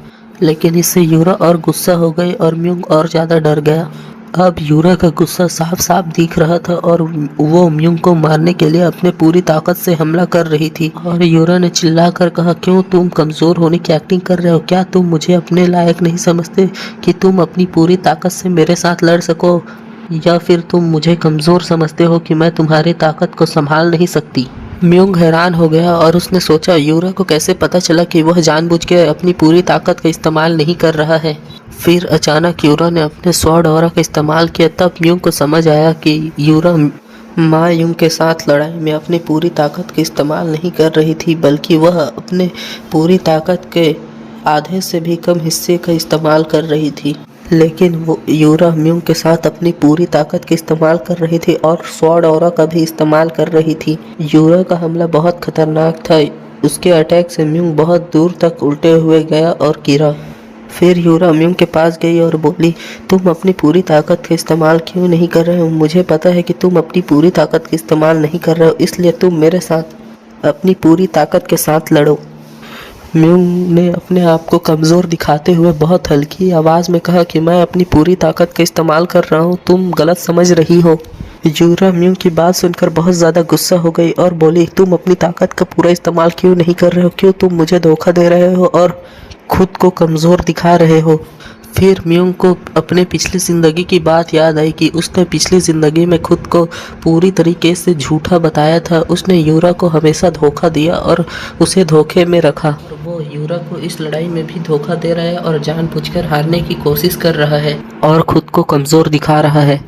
लेकिन इससे यूरा और गुस्सा हो गई और म्योंग और ज़्यादा डर गया। अब यूरा का गुस्सा साफ साफ दिख रहा था और वो म्योंग को मारने के लिए अपने पूरी ताकत से हमला कर रही थी। और यूरा ने चिल्लाकर कहा, क्यों तुम कमज़ोर होने की एक्टिंग कर रहे हो? क्या तुम मुझे अपने लायक नहीं समझते कि तुम अपनी पूरी ताकत से मेरे साथ लड़ सको, या फिर तुम मुझे कमज़ोर समझते हो कि मैं तुम्हारी ताकत को संभाल नहीं सकती? म्योंग हैरान हो गया और उसने सोचा, यूरा को कैसे पता चला कि वह जानबूझ के अपनी पूरी ताकत का इस्तेमाल नहीं कर रहा है। फिर अचानक यूरा ने अपने स्वॉर्ड ऑरा का इस्तेमाल किया। तब म्योंग को समझ आया कि यूरा मा यूंग के साथ लड़ाई में अपनी पूरी ताकत का इस्तेमाल नहीं कर रही थी, बल्कि वह अपने पूरी ताकत के आधे से भी कम हिस्से का इस्तेमाल कर रही थी। लेकिन वो यूरा म्योंग के साथ अपनी पूरी ताकत का इस्तेमाल कर रही थी और स्वॉर्ड ऑरा का भी इस्तेमाल कर रही थी। यूरा का हमला बहुत खतरनाक था। उसके अटैक से म्योंग बहुत दूर तक उल्टे हुए गया और गिरा। फिर यूरा म्योंग के पास गई और बोली, तुम अपनी पूरी ताकत का इस्तेमाल क्यों नहीं कर रहे हो? मुझे पता है कि तुम अपनी पूरी ताकत का इस्तेमाल नहीं कर रहे हो, इसलिए तुम मेरे साथ अपनी पूरी ताकत के साथ लड़ो। म्योंग ने अपने आप को कमज़ोर दिखाते हुए बहुत हल्की आवाज़ में कहा कि मैं अपनी पूरी ताकत का इस्तेमाल कर रहा हूँ, तुम गलत समझ रही हो। यूरा म्योंग की बात सुनकर बहुत ज़्यादा गुस्सा हो गई और बोली, तुम अपनी ताकत का पूरा इस्तेमाल क्यों नहीं कर रहे हो? क्यों तुम मुझे धोखा दे रहे हो और खुद को कमज़ोर दिखा रहे हो? फिर म्योंग को अपने पिछली ज़िंदगी की बात याद आई कि उसने पिछली ज़िंदगी में खुद को पूरी तरीके से झूठा बताया था। उसने यूरा को हमेशा धोखा दिया और उसे धोखे में रखा। वो यूरा को इस लड़ाई में भी धोखा दे रहा है और जानबूझकर हारने की कोशिश कर रहा है और खुद को कमज़ोर दिखा रहा है।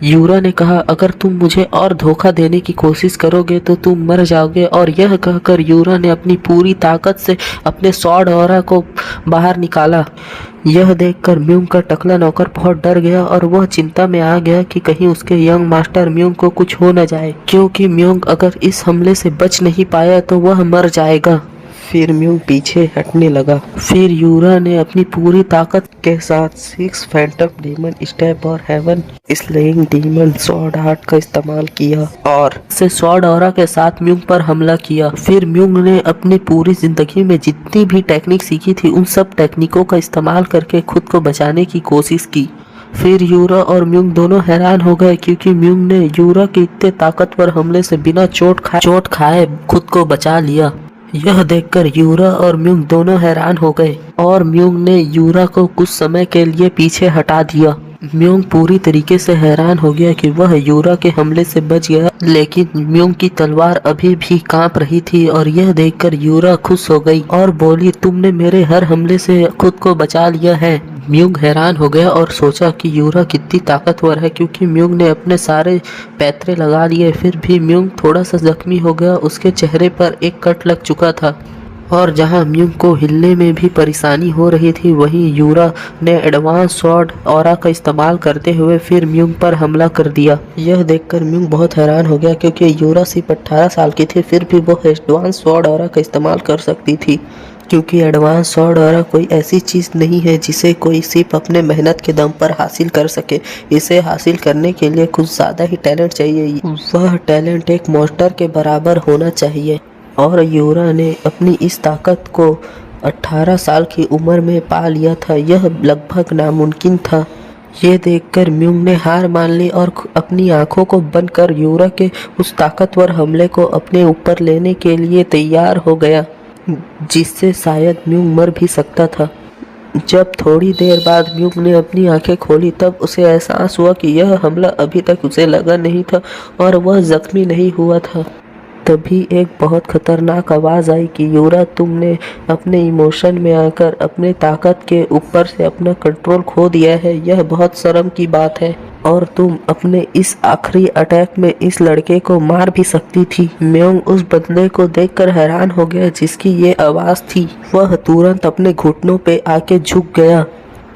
यूरा ने कहा, अगर तुम मुझे और धोखा देने की कोशिश करोगे तो तुम मर जाओगे। और यह कहकर यूरा ने अपनी पूरी ताकत से अपने स्वॉर्ड ऑरा को बाहर निकाला। यह देखकर म्योंग का टकला नौकर बहुत डर गया और वह चिंता में आ गया कि कहीं उसके यंग मास्टर म्योंग को कुछ हो न जाए, क्योंकि म्योंग अगर इस हमले से बच नहीं पाया तो वह मर जाएगा। फिर म्योंग पीछे हटने लगा। फिर यूरा ने अपनी पूरी ताकत के साथ 6 फैंटम डीमन स्टेप और heaven slaying demon sword art का इस्तेमाल किया और से स्वॉर्ड ऑरा के साथ म्योंग पर हमला किया। फिर म्योंग ने अपनी पूरी जिंदगी में जितनी भी टेक्निक सीखी थी उन सब टेक्निकों का इस्तेमाल करके खुद को बचाने की कोशिश की। फिर यूरा और म्योंग दोनों हैरान हो गए, क्योंकि म्योंग ने यूरा के इतने ताकतवर हमले से बिना चोट खाए खुद को बचा लिया। यह देखकर यूरा और म्योंग दोनों हैरान हो गए और म्योंग ने यूरा को कुछ समय के लिए पीछे हटा दिया। म्योंग पूरी तरीके से हैरान हो गया कि वह यूरा के हमले से बच गया, लेकिन म्योंग की तलवार अभी भी कांप रही थी। और यह देखकर यूरा खुश हो गई और बोली, तुमने मेरे हर हमले से खुद को बचा लिया है। म्योंग हैरान हो गया और सोचा कि यूरा कितनी ताकतवर है, क्योंकि म्योंग ने अपने सारे पैतरे लगा लिए। फिर भी म्योंग थोड़ा सा जख्मी हो गया, उसके चेहरे पर एक कट लग चुका था और जहां म्योंग को हिलने में भी परेशानी हो रही थी, वहीं यूरा ने एडवांस स्वॉर्ड ऑरा का इस्तेमाल करते हुए फिर म्योंग पर हमला कर दिया। यह देखकर म्योंग बहुत हैरान हो गया, क्योंकि यूरा सिर्फ 18 साल की थी, फिर भी वो एडवांस स्वॉर्ड ऑरा का इस्तेमाल कर सकती थी। क्योंकि एडवांस सॉर्ड ऑरा कोई ऐसी चीज़ नहीं है जिसे कोई सिर्फ अपने मेहनत के दम पर हासिल कर सके। इसे हासिल करने के लिए कुछ ज़्यादा ही टैलेंट चाहिए। वह टैलेंट एक मॉन्स्टर के बराबर होना चाहिए और यूरा ने अपनी इस ताकत को 18 साल की उम्र में पा लिया था। यह लगभग नामुमकिन था। ये देखकर म्यूंग ने हार मान ली और अपनी आंखों को बंद कर यूरा के उस ताकतवर हमले को अपने ऊपर लेने के लिए तैयार हो गया, जिससे शायद म्यूंग मर भी सकता था। जब थोड़ी देर बाद म्यूंग ने अपनी आंखें खोली तब उसे एहसास हुआ कि यह हमला अभी तक उसे लगा नहीं था और वह जख्मी नहीं हुआ था। तभी एक बहुत खतरनाक आवाज़ आई कि यूरा, तुमने अपने इमोशन में आकर अपने ताकत के ऊपर से अपना कंट्रोल खो दिया है। यह बहुत शर्म की बात है और तुम अपने इस आखिरी अटैक में इस लड़के को मार भी सकती थी। म्योंग उस बंदे को देखकर हैरान हो गया जिसकी ये आवाज़ थी। वह तुरंत अपने घुटनों पे आके झुक गया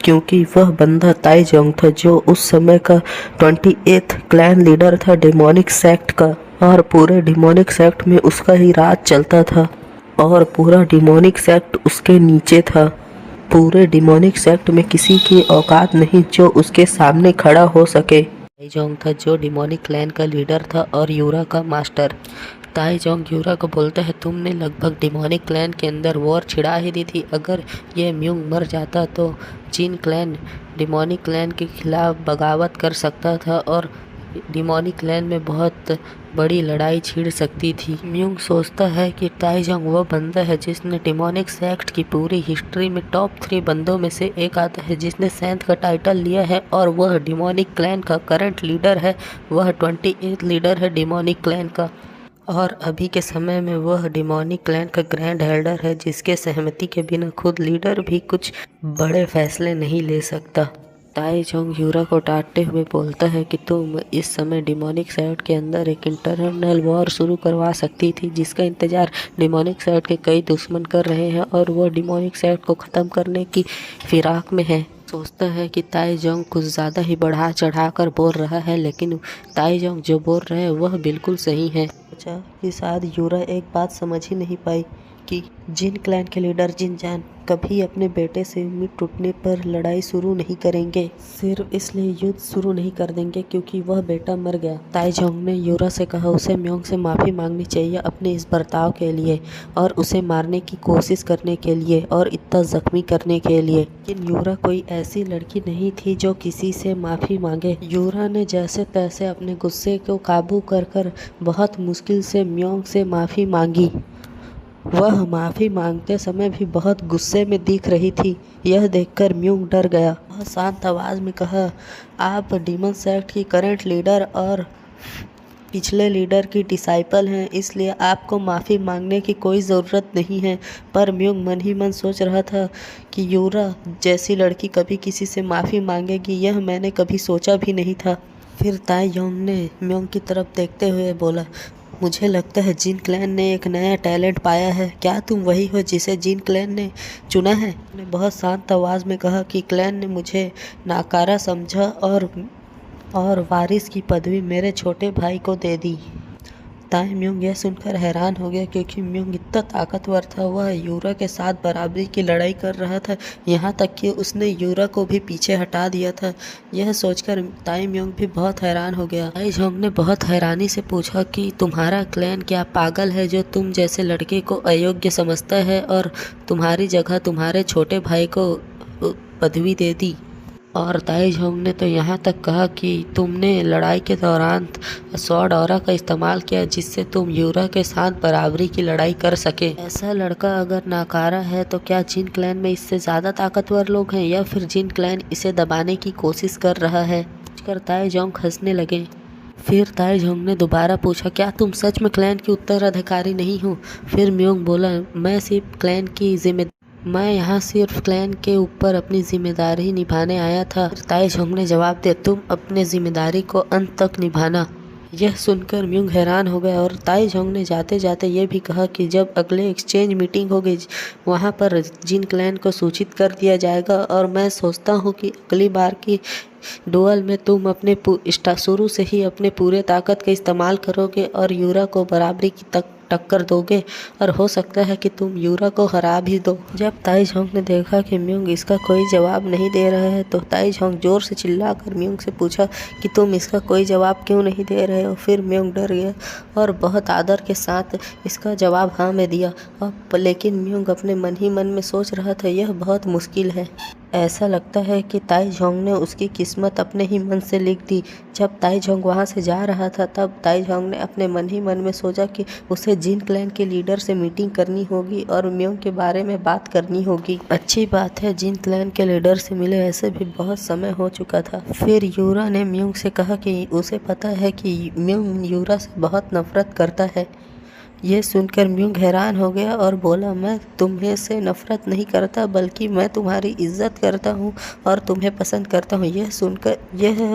क्योंकि वह बंदा ताइजोंग था जो उस समय का 28th क्लैन लीडर था डेमोनिक सेक्ट का, और पूरे डेमोनिक सेक्ट में उसका ही राज चलता था और पूरा डेमोनिक सेक्ट उसके नीचे था। पूरे डेमोनिक सेक्ट में किसी की औकात नहीं जो उसके सामने खड़ा हो सके। ताइजोंग था जो डेमोनिक क्लैन का लीडर था और यूरा का मास्टर। ताइजोंग यूरा को बोलता है, तुमने लगभग डेमोनिक क्लैन के अंदर वॉर छिड़ा ही दी थी। अगर ये म्यूंग मर जाता तो जिन क्लैन डेमोनिक क्लैन के खिलाफ बगावत कर सकता था और डेमोनिक क्लैन में बहुत बड़ी लड़ाई छिड़ सकती थी। म्यूंग सोचता है कि ताइजोंग वो बंदा है जिसने डेमोनिक सेक्ट की पूरी हिस्ट्री में टॉप 3 बंदों में से एक आता है, जिसने सेंथ का टाइटल लिया है और वह डेमोनिक क्लैन का करंट लीडर है। वह 28th लीडर है डेमोनिक क्लैन का और अभी के समय में वह डेमोनिक क्लैन का ग्रैंड हेल्डर है, जिसके सहमति के बिना खुद लीडर भी कुछ बड़े फैसले नहीं ले सकता। ताइजोंग यूरा को डांटते हुए बोलता है कि तुम इस समय डेमोनिक सेक्ट के अंदर एक इंटरनल वॉर शुरू करवा सकती थी, जिसका इंतजार डेमोनिक सेक्ट के कई दुश्मन कर रहे हैं और वह डेमोनिक सेक्ट को ख़त्म करने की फिराक में है। सोचता है कि ताइजोंग कुछ ज़्यादा ही बढ़ा चढ़ा कर बोल रहा है, लेकिन ताइजोंग जो बोल रहे हैं वह बिल्कुल सही है। अच्छा, कि शायद यूरा एक बात समझ ही नहीं पाई कि जिन क्लैन के लीडर जिनजान कभी अपने बेटे से उम्मीद टूटने पर लड़ाई शुरू नहीं करेंगे, सिर्फ इसलिए युद्ध शुरू नहीं कर देंगे क्योंकि वह बेटा मर गया। ताइजोंग ने यूरा से कहा उसे म्योंग से माफ़ी मांगनी चाहिए अपने इस बर्ताव के लिए और उसे मारने की कोशिश करने के लिए और इतना ज़ख्मी करने के लिए। लेकिन यूरा कोई ऐसी लड़की नहीं थी जो किसी से माफ़ी मांगे। यूरा ने जैसे तैसे अपने गुस्से को काबू कर बहुत मुश्किल से म्योंग से माफ़ी मांगी। वह माफ़ी मांगते समय भी बहुत गुस्से में दिख रही थी। यह देखकर म्यूंग डर गया। वह शांत आवाज़ में कहा, आप डीमन सेक्ट की करंट लीडर और पिछले लीडर की डिसाइपल हैं, इसलिए आपको माफ़ी मांगने की कोई ज़रूरत नहीं है। पर म्यूंग मन ही मन सोच रहा था कि यूरा जैसी लड़की कभी किसी से माफ़ी मांगेगी, यह मैंने कभी सोचा भी नहीं था। फिर ताइजोंग ने म्यूंग की तरफ देखते हुए बोला, मुझे लगता है जिन क्लैन ने एक नया टैलेंट पाया है। क्या तुम वही हो जिसे जिन क्लैन ने चुना है? ने बहुत शांत आवाज़ में कहा कि क्लैन ने मुझे नाकारा समझा और वारिस की पदवी मेरे छोटे भाई को दे दी। ताई म्यूंग यह सुनकर हैरान हो गया क्योंकि म्यूंग इतना ताकतवर था। वह यूरा के साथ बराबरी की लड़ाई कर रहा था, यहाँ तक कि उसने यूरा को भी पीछे हटा दिया था। यह सोचकर ताई म्यूंग भी बहुत हैरान हो गया। ताइजोंग ने बहुत हैरानी से पूछा कि तुम्हारा क्लैन क्या पागल है जो तुम जैसे लड़के को अयोग्य समझता है और तुम्हारी जगह तुम्हारे छोटे भाई को पदवी दे दी? और ताइजोंग ने तो यहाँ तक कहा कि तुमने लड़ाई के दौरान सॉर्ड ऑरा का इस्तेमाल किया जिससे तुम यूरा के साथ बराबरी की लड़ाई कर सके। ऐसा लड़का अगर नाकारा है तो क्या जिन क्लैन में इससे ज़्यादा ताकतवर लोग हैं या फिर जिन क्लैन इसे दबाने की कोशिश कर रहा है? ताइजोंग हंसने लगे। फिर ताइजोंग ने दोबारा पूछा, क्या तुम सच में क्लैन की उत्तराधिकारी नहीं हो? फिर म्योंग बोला, मैं यहाँ सिर्फ क्लैन के ऊपर अपनी जिम्मेदारी निभाने आया था। ताइजोंग ने जवाब दिया, तुम अपने जिम्मेदारी को अंत तक निभाना। यह सुनकर म्यूंग हैरान हो गया और ताइजोंग ने जाते जाते ये भी कहा कि जब अगले एक्सचेंज मीटिंग होगी वहाँ पर जिन क्लैन को सूचित कर दिया जाएगा और मैं सोचता हूँ कि अगली बार की डुअल में तुम अपने शुरू से ही अपने पूरे ताकत का इस्तेमाल करोगे और यूरा को बराबरी की टक्कर दोगे और हो सकता है कि तुम यूरा को हरा भी दो। जब ताइझोंग ने देखा कि म्यूंग इसका कोई जवाब नहीं दे रहा है तो ताइझोंग जोर से चिल्लाकर म्यूंग से पूछा कि तुम इसका कोई जवाब क्यों नहीं दे रहे हो। फिर म्यूंग डर गया और बहुत आदर के साथ इसका जवाब हाँ में दिया। लेकिन म्यूंग अपने मन ही मन में सोच रहा था, यह बहुत मुश्किल है। ऐसा लगता है कि ताइझोंग ने उसकी किस्मत अपने ही मन से लिख दी। जब ताइझोंग वहाँ से जा रहा था तब ताइझोंग ने अपने मन ही मन में सोचा कि उसे जिन क्लैन के लीडर से मीटिंग करनी होगी और म्यूंग के बारे में बात करनी होगी। अच्छी बात है जिन क्लैन के लीडर से मिले, ऐसे भी बहुत समय हो चुका था। फिर यूरा ने म्यूंग से कहा कि उसे पता है कि म्यूंग यूरा से बहुत नफरत करता है। यह सुनकर म्यूंग हैरान हो गया और बोला, मैं तुम्हें से नफरत नहीं करता बल्कि मैं तुम्हारी इज्जत करता हूँ और तुम्हें पसंद करता हूँ। यह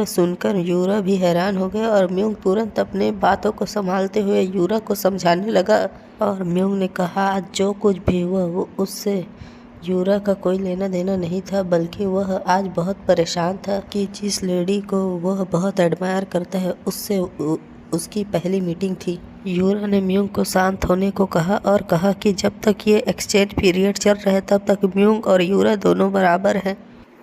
सुनकर यूरा भी हैरान हो गया और म्यूंग तुरंत अपने बातों को संभालते हुए यूरा को समझाने लगा। और म्यूंग ने कहा जो कुछ भी हुआ वो उससे यूरा का कोई लेना देना नहीं था, बल्कि वह आज बहुत परेशान था कि जिस लेडी को वह बहुत एडमायर करता है उससे उसकी पहली मीटिंग थी। यूरा ने म्यूंग को शांत होने को कहा और कहा कि जब तक ये एक्सचेंज पीरियड चल रहा है तब तक म्यूंग और यूरा दोनों बराबर हैं,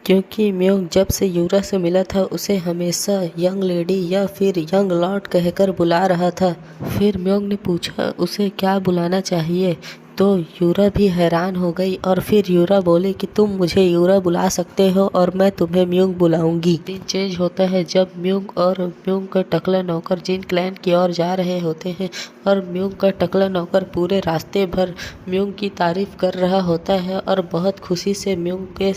क्योंकि म्यूंग जब से यूरा से मिला था उसे हमेशा यंग लेडी या फिर यंग लॉर्ड कहकर बुला रहा था। फिर म्यूंग ने पूछा उसे क्या बुलाना चाहिए तो यूरा भी हैरान हो गई और फिर यूरा बोली कि तुम मुझे यूरा बुला सकते हो और मैं तुम्हें म्यूंग बुलाऊंगी। दिन चेंज होता है जब म्यूंग और म्यूंग का टकला नौकर जिन क्लैन की ओर जा रहे होते हैं और म्यूंग का टकला नौकर पूरे रास्ते भर म्यूंग की तारीफ कर रहा होता है और बहुत खुशी से म्यूंग के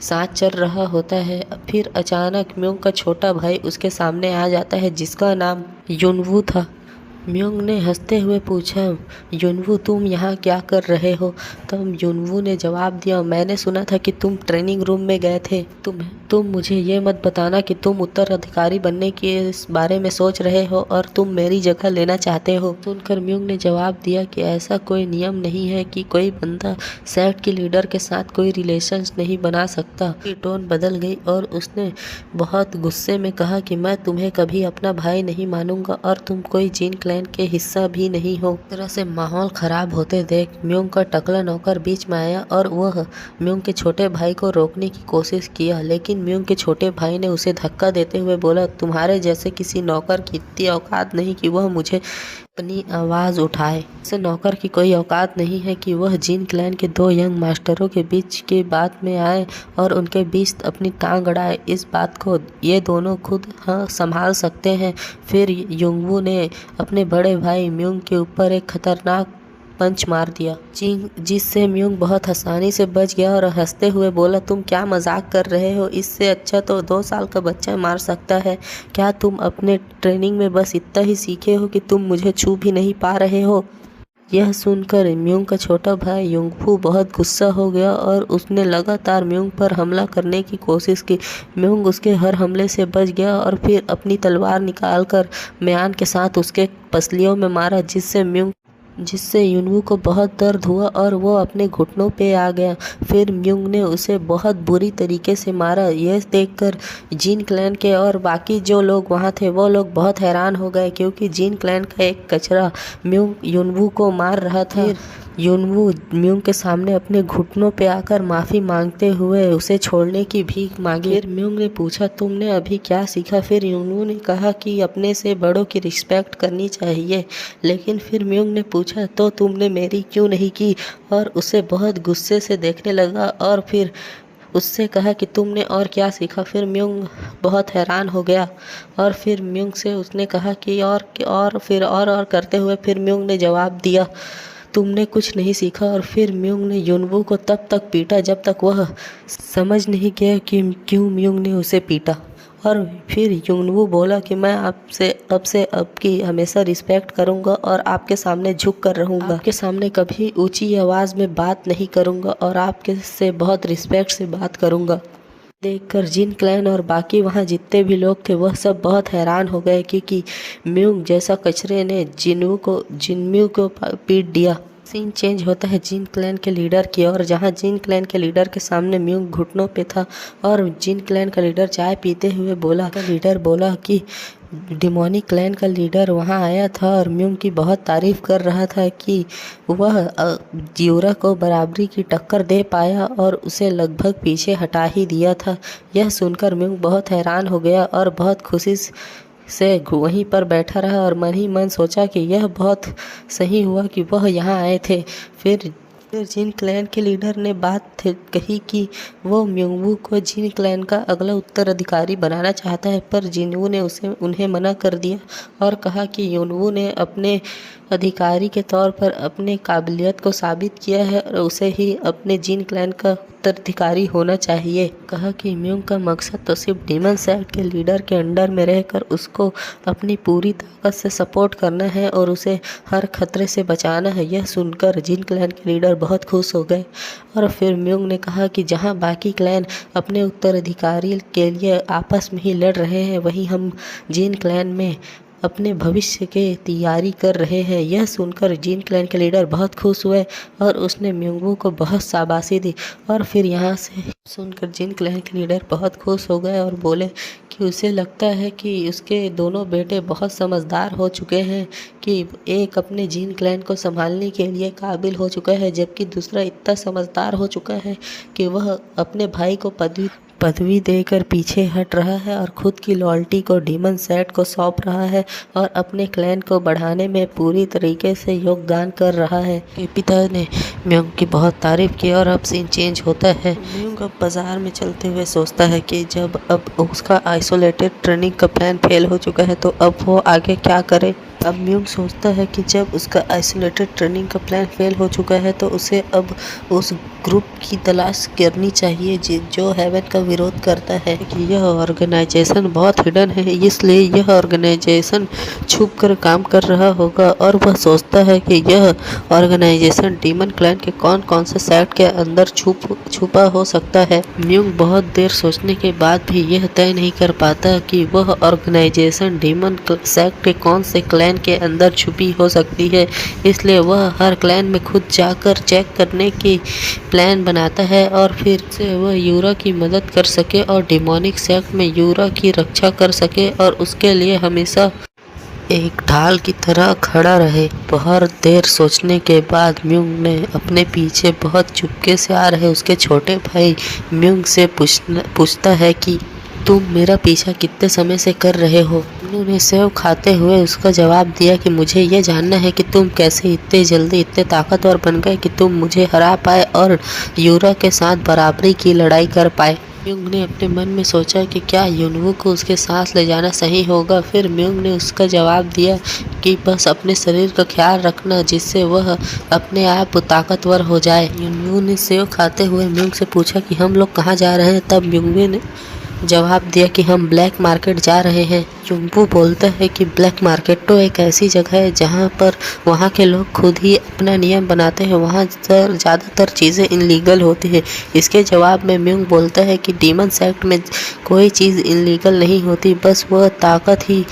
साथ चल रहा होता है। फिर अचानक म्यूंग का छोटा भाई उसके सामने आ जाता है जिसका नाम युनवू था। म्यूंग ने हंसते हुए पूछा, युनवू तुम यहाँ क्या कर रहे हो? तब युनवू ने जवाब दिया, मैंने सुना था कि तुम ट्रेनिंग रूम में गए थे। तुम मुझे ये मत बताना कि तुम उत्तराधिकारी बनने के इस बारे में सोच रहे हो और तुम मेरी जगह लेना चाहते हो। सुनकर म्यूंग ने जवाब दिया कि ऐसा कोई नियम नहीं है कि कोई बंदा सेक्ट के लीडर के साथ कोई रिलेशंस नहीं बना सकता। उसकी टोन बदल गई और उसने बहुत गुस्से में कहा कि मैं तुम्हें कभी अपना भाई नहीं मानूंगा और तुम कोई जिन क्लैन के हिस्सा भी नहीं हो। इस तरह से माहौल खराब होते देख म्यूंग का टकला नौकर बीच में आया और वह म्यूंग के छोटे भाई को रोकने की कोशिश किया, लेकिन म्यूंग के छोटे भाई ने उसे धक्का देते हुए बोला, तुम्हारे जैसे किसी नौकर की इतनी औकात नहीं कि वह मुझे अपनी आवाज़ उठाए। ऐसे नौकर की कोई औकात नहीं है कि वह जिन क्लैन के दो यंग मास्टरों के बीच की बात में आए और उनके बीच अपनी टांग अड़ाए। इस बात को ये दोनों खुद संभाल सकते हैं। फिर युनवू ने अपने बड़े भाई म्यूंग के ऊपर एक खतरनाक पंच मार दिया जिससे म्यूंग बहुत आसानी से बच गया और हंसते हुए बोला, तुम क्या मजाक कर रहे हो? इससे अच्छा तो 2 साल का बच्चा मार सकता है। क्या तुम अपने ट्रेनिंग में बस इतना ही सीखे हो कि तुम मुझे छू भी नहीं पा रहे हो? यह सुनकर म्यूंग का छोटा भाई युनवू बहुत गुस्सा हो गया और उसने लगातार म्यूंग पर हमला करने की कोशिश की। म्यूंग उसके हर हमले से बच गया और फिर अपनी तलवार निकालकर म्यान के साथ उसके पसलियों में मारा, जिससे युनवू को बहुत दर्द हुआ और वो अपने घुटनों पे आ गया। फिर म्यूंग ने उसे बहुत बुरी तरीके से मारा। यह देखकर जिन क्लैन के और बाकी जो लोग वहाँ थे वो लोग बहुत हैरान हो गए, क्योंकि जिन क्लैन का एक कचरा म्यूंग युनवू को मार रहा था। युनवू म्यूंग के सामने अपने घुटनों पे आकर माफ़ी मांगते हुए उसे छोड़ने की भीख मांगी। फिर म्यूंग ने पूछा, तुमने अभी क्या सीखा? फिर युनवू ने कहा कि अपने से बड़ों की रिस्पेक्ट करनी चाहिए। लेकिन फिर म्यूंग ने पूछा, तो तुमने मेरी क्यों नहीं की? और उसे बहुत गुस्से से देखने लगा और फिर उससे कहा कि तुमने और क्या सीखा? फिर म्यूंग बहुत हैरान हो गया और फिर म्यूंग से उसने कहा कि और करते हुए फिर म्यूंग ने जवाब दिया, तुमने कुछ नहीं सीखा। और फिर म्यूंग ने युनवू को तब तक पीटा जब तक वह समझ नहीं गया कि क्यों म्यूंग ने उसे पीटा। और फिर युनवू बोला कि मैं आपकी हमेशा रिस्पेक्ट करूंगा और आपके सामने झुक कर रहूंगा। आपके सामने कभी ऊंची आवाज़ में बात नहीं करूंगा और आपके से बहुत रिस्पेक्ट से बात करूंगा। देखकर जिन क्लैन और बाकी वहाँ जितने भी लोग थे वह सब बहुत हैरान हो गए, क्योंकि म्यूंग जैसा कचरे ने जिन्म्यू को पीट दिया। सीन चेंज होता है जिन क्लैन के लीडर की ओर, जहां जिन क्लैन के लीडर के सामने म्यूंग घुटनों पे था और जिन क्लैन का लीडर चाय पीते हुए बोला कि डिमोनिक क्लैन का लीडर वहां आया था और म्यूंग की बहुत तारीफ कर रहा था कि वह यूरा को बराबरी की टक्कर दे पाया और उसे लगभग पीछे हटा ही दिया था। यह सुनकर म्यूंग बहुत हैरान हो गया और बहुत खुशी से वहीं पर बैठा रहा और मन ही मन सोचा कि यह बहुत सही हुआ कि वह यहाँ आए थे। फिर जिन क्लैन के लीडर ने कही कि वो म्यूंगवू को जिन क्लैन का अगला उत्तराधिकारी बनाना चाहता है, पर जिनवू ने उन्हें मना कर दिया और कहा कि युनवू ने अपने अधिकारी के तौर पर अपने काबिलियत को साबित किया है और उसे ही अपने जिन क्लैन का उत्तराधिकारी होना चाहिए। कहा कि म्यूंग का मकसद तो सिर्फ डीमन सेक्ट के लीडर के अंडर में रहकर उसको अपनी पूरी ताकत से सपोर्ट करना है और उसे हर खतरे से बचाना है। यह सुनकर जिन क्लैन के लीडर बहुत खुश हो गए और फिर म्यूंग ने कहा कि जहां बाकी क्लैन अपने उत्तराधिकारी के लिए आपस में ही लड़ रहे हैं, वहीं हम जिन क्लैन में अपने भविष्य के तैयारी कर रहे हैं। यह सुनकर जिन क्लैन के लीडर बहुत खुश हुए और उसने म्यूंगवू को बहुत शाबाशी दी और फिर यहाँ से सुनकर जिन क्लैन के लीडर बहुत खुश हो गए और बोले कि उसे लगता है कि उसके दोनों बेटे बहुत समझदार हो चुके हैं कि एक अपने जिन क्लैन को संभालने के लिए काबिल हो चुका है, जबकि दूसरा इतना समझदार हो चुका है कि वह अपने भाई को पदवी देकर पीछे हट रहा है और खुद की लॉयल्टी को डीमन सेट को सौंप रहा है और अपने क्लैन को बढ़ाने में पूरी तरीके से योगदान कर रहा है। पिता ने म्यूंग की बहुत तारीफ की और अब सीन चेंज होता है। म्यूंग अब बाजार में चलते हुए सोचता है कि जब अब उसका आइसोलेटेड ट्रेनिंग का प्लान फेल हो चुका है तो अब वो आगे क्या करे। अब म्यूंग सोचता है कि जब उसका आइसोलेटेड ट्रेनिंग का प्लान फेल हो चुका है तो उसे अब उस ग्रुप की तलाश करनी चाहिए जो हेवन का विरोध करता है कि यह ऑर्गेनाइजेशन बहुत हिडन है, इसलिए यह ऑर्गेनाइजेशन छुप कर काम कर रहा होगा और वह सोचता है कि यह ऑर्गेनाइजेशन डीमन क्लैन के कौन कौन से सेक्ट के अंदर छुपा हो सकता है। म्यूंग बहुत देर सोचने के बाद भी यह तय नहीं कर पाता कि वह ऑर्गेनाइजेशन डीमन सेक्ट के कौन से क्लैन के अंदर छुपी हो सकती है, इसलिए वह हर क्लैन में खुद जाकर चेक करने की प्लान बनाता है और फिर से वह यूरा की मदद कर सके और डिमोनिक सेक्ट में यूरा की रक्षा कर सके और उसके लिए हमेशा एक ढाल की तरह खड़ा रहे। बहुत देर सोचने के बाद म्यूंग ने अपने पीछे बहुत चुपके से आ रहे उसके छोटे भाई म्यूंग से पूछता है कि तुम मेरा पीछा कितने समय से कर रहे हो। उन्होंने सेव खाते हुए उसका जवाब दिया कि मुझे यह जानना है कि तुम कैसे इतने जल्दी इतने ताकतवर बन गए कि तुम मुझे हरा पाए और यूरा के साथ बराबरी की लड़ाई कर पाए। म्यूंग ने अपने मन में सोचा कि क्या युनवू को उसके साथ ले जाना सही होगा। फिर म्यूंग ने उसका जवाब दिया कि बस अपने शरीर का ख्याल रखना जिससे वह अपने आप ताकतवर हो जाए। युनवू ने सेव खाते हुए म्यूंग से पूछा कि हम लोग कहाँ जा रहे हैं। तब म्यूंग ने जवाब दिया कि हम ब्लैक मार्केट जा रहे हैं। युनवू बोलता है कि ब्लैक मार्केट तो एक ऐसी जगह है जहां पर वहां के लोग खुद ही अपना नियम बनाते हैं, वहां ज़्यादातर चीज़ें इनलीगल होती है। इसके जवाब में म्यूंग बोलता है कि डीमन सेक्ट में कोई चीज़ इनलीगल नहीं होती, बस वह ताकत ही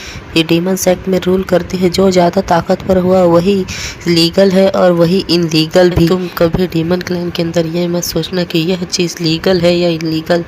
डीमन सेक्ट में रूल करती है। जो ज़्यादा ताकतवर हुआ वही लीगल है और वही इनलीगल भी। तुम कभी डीमन क्लैन के अंदर यह मत सोचना कि यह चीज़ लीगल है या इनलीगल,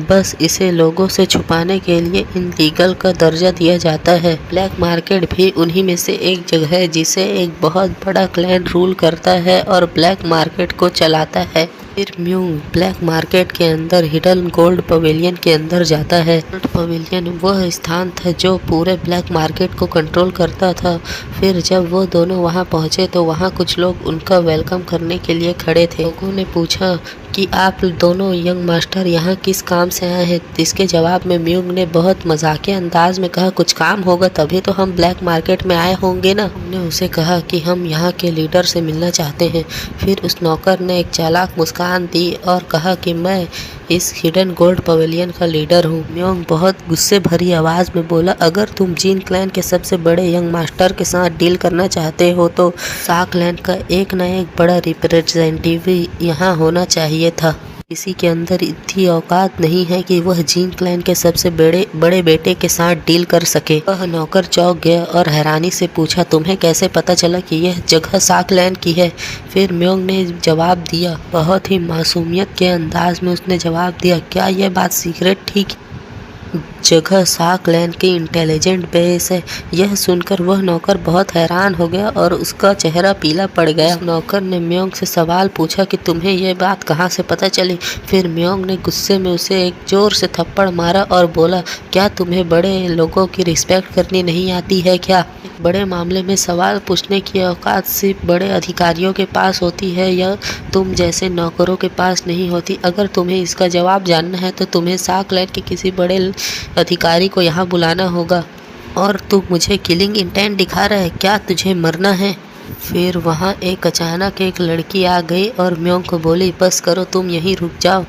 बस इसे लोगों से छुपाने के लिए इनलीगल का दर्जा दिया जाता है। ब्लैक मार्केट भी उन्हीं में से एक जगह है जिसे एक बहुत बड़ा क्लैन रूल करता है और ब्लैक मार्केट को चलाता है। फिर म्यूंग ब्लैक मार्केट के अंदर हिडन गोल्ड पवेलियन के अंदर जाता है। गोल्ड पवेलियन वह स्थान था जो पूरे ब्लैक मार्केट को कंट्रोल करता था। फिर जब वो दोनों वहां पहुंचे तो वहां कुछ लोग उनका वेलकम करने के लिए खड़े थे। लोगों ने पूछा कि आप दोनों यंग मास्टर यहाँ किस काम से आए हैं। इसके जवाब में म्यूंग ने बहुत मजाकिया अंदाज में कहा, कुछ काम होगा तभी तो हम ब्लैक मार्केट में आए होंगे ना। हमने उसे कहा कि हम यहाँ के लीडर से मिलना चाहते हैं। फिर उस नौकर ने एक चालाक मुस्कान दी और कहा कि मैं इस हिडन गोल्ड पवेलियन का लीडर हूँ। म्यूंग बहुत गुस्से भरी आवाज़ में बोला, अगर तुम जिन क्लैन के सबसे बड़े यंग मास्टर के साथ डील करना चाहते हो तो सा क्लैन का एक न एक बड़ा रिप्रेजेंटेटिव यहाँ होना चाहिए था। किसी के अंदर इतनी औकात नहीं है कि वह जीन क्लैन के सबसे बड़े बेटे के साथ डील कर सके। वह नौकर चौंक गया और हैरानी से पूछा, तुम्हें कैसे पता चला कि यह जगह सा क्लैन की है? फिर म्योंग ने जवाब दिया, बहुत ही मासूमियत के अंदाज में उसने जवाब दिया, क्या यह बात सीक्रेट थी? जगह सा क्लैन की इंटेलिजेंट बेस है। यह सुनकर वह नौकर बहुत हैरान हो गया और उसका चेहरा पीला पड़ गया। नौकर ने म्योंग से सवाल पूछा कि तुम्हें यह बात कहाँ से पता चली? फिर म्योंग ने गुस्से में उसे एक जोर से थप्पड़ मारा और बोला, क्या तुम्हें बड़े लोगों की रिस्पेक्ट करनी नहीं आती है क्या? बड़े मामले में सवाल पूछने की औकात सिर्फ बड़े अधिकारियों के पास होती है या तुम जैसे नौकरों के पास नहीं होती। अगर तुम्हें इसका जवाब जानना है तो तुम्हें सा क्लैन के किसी बड़े अधिकारी को यहाँ बुलाना होगा। और तू मुझे किलिंग इंटेंट दिखा रहा है, क्या तुझे मरना है? फिर वहाँ अचानक एक लड़की आ गई और म्योंग को बोली, बस करो, तुम यहीं रुक जाओ,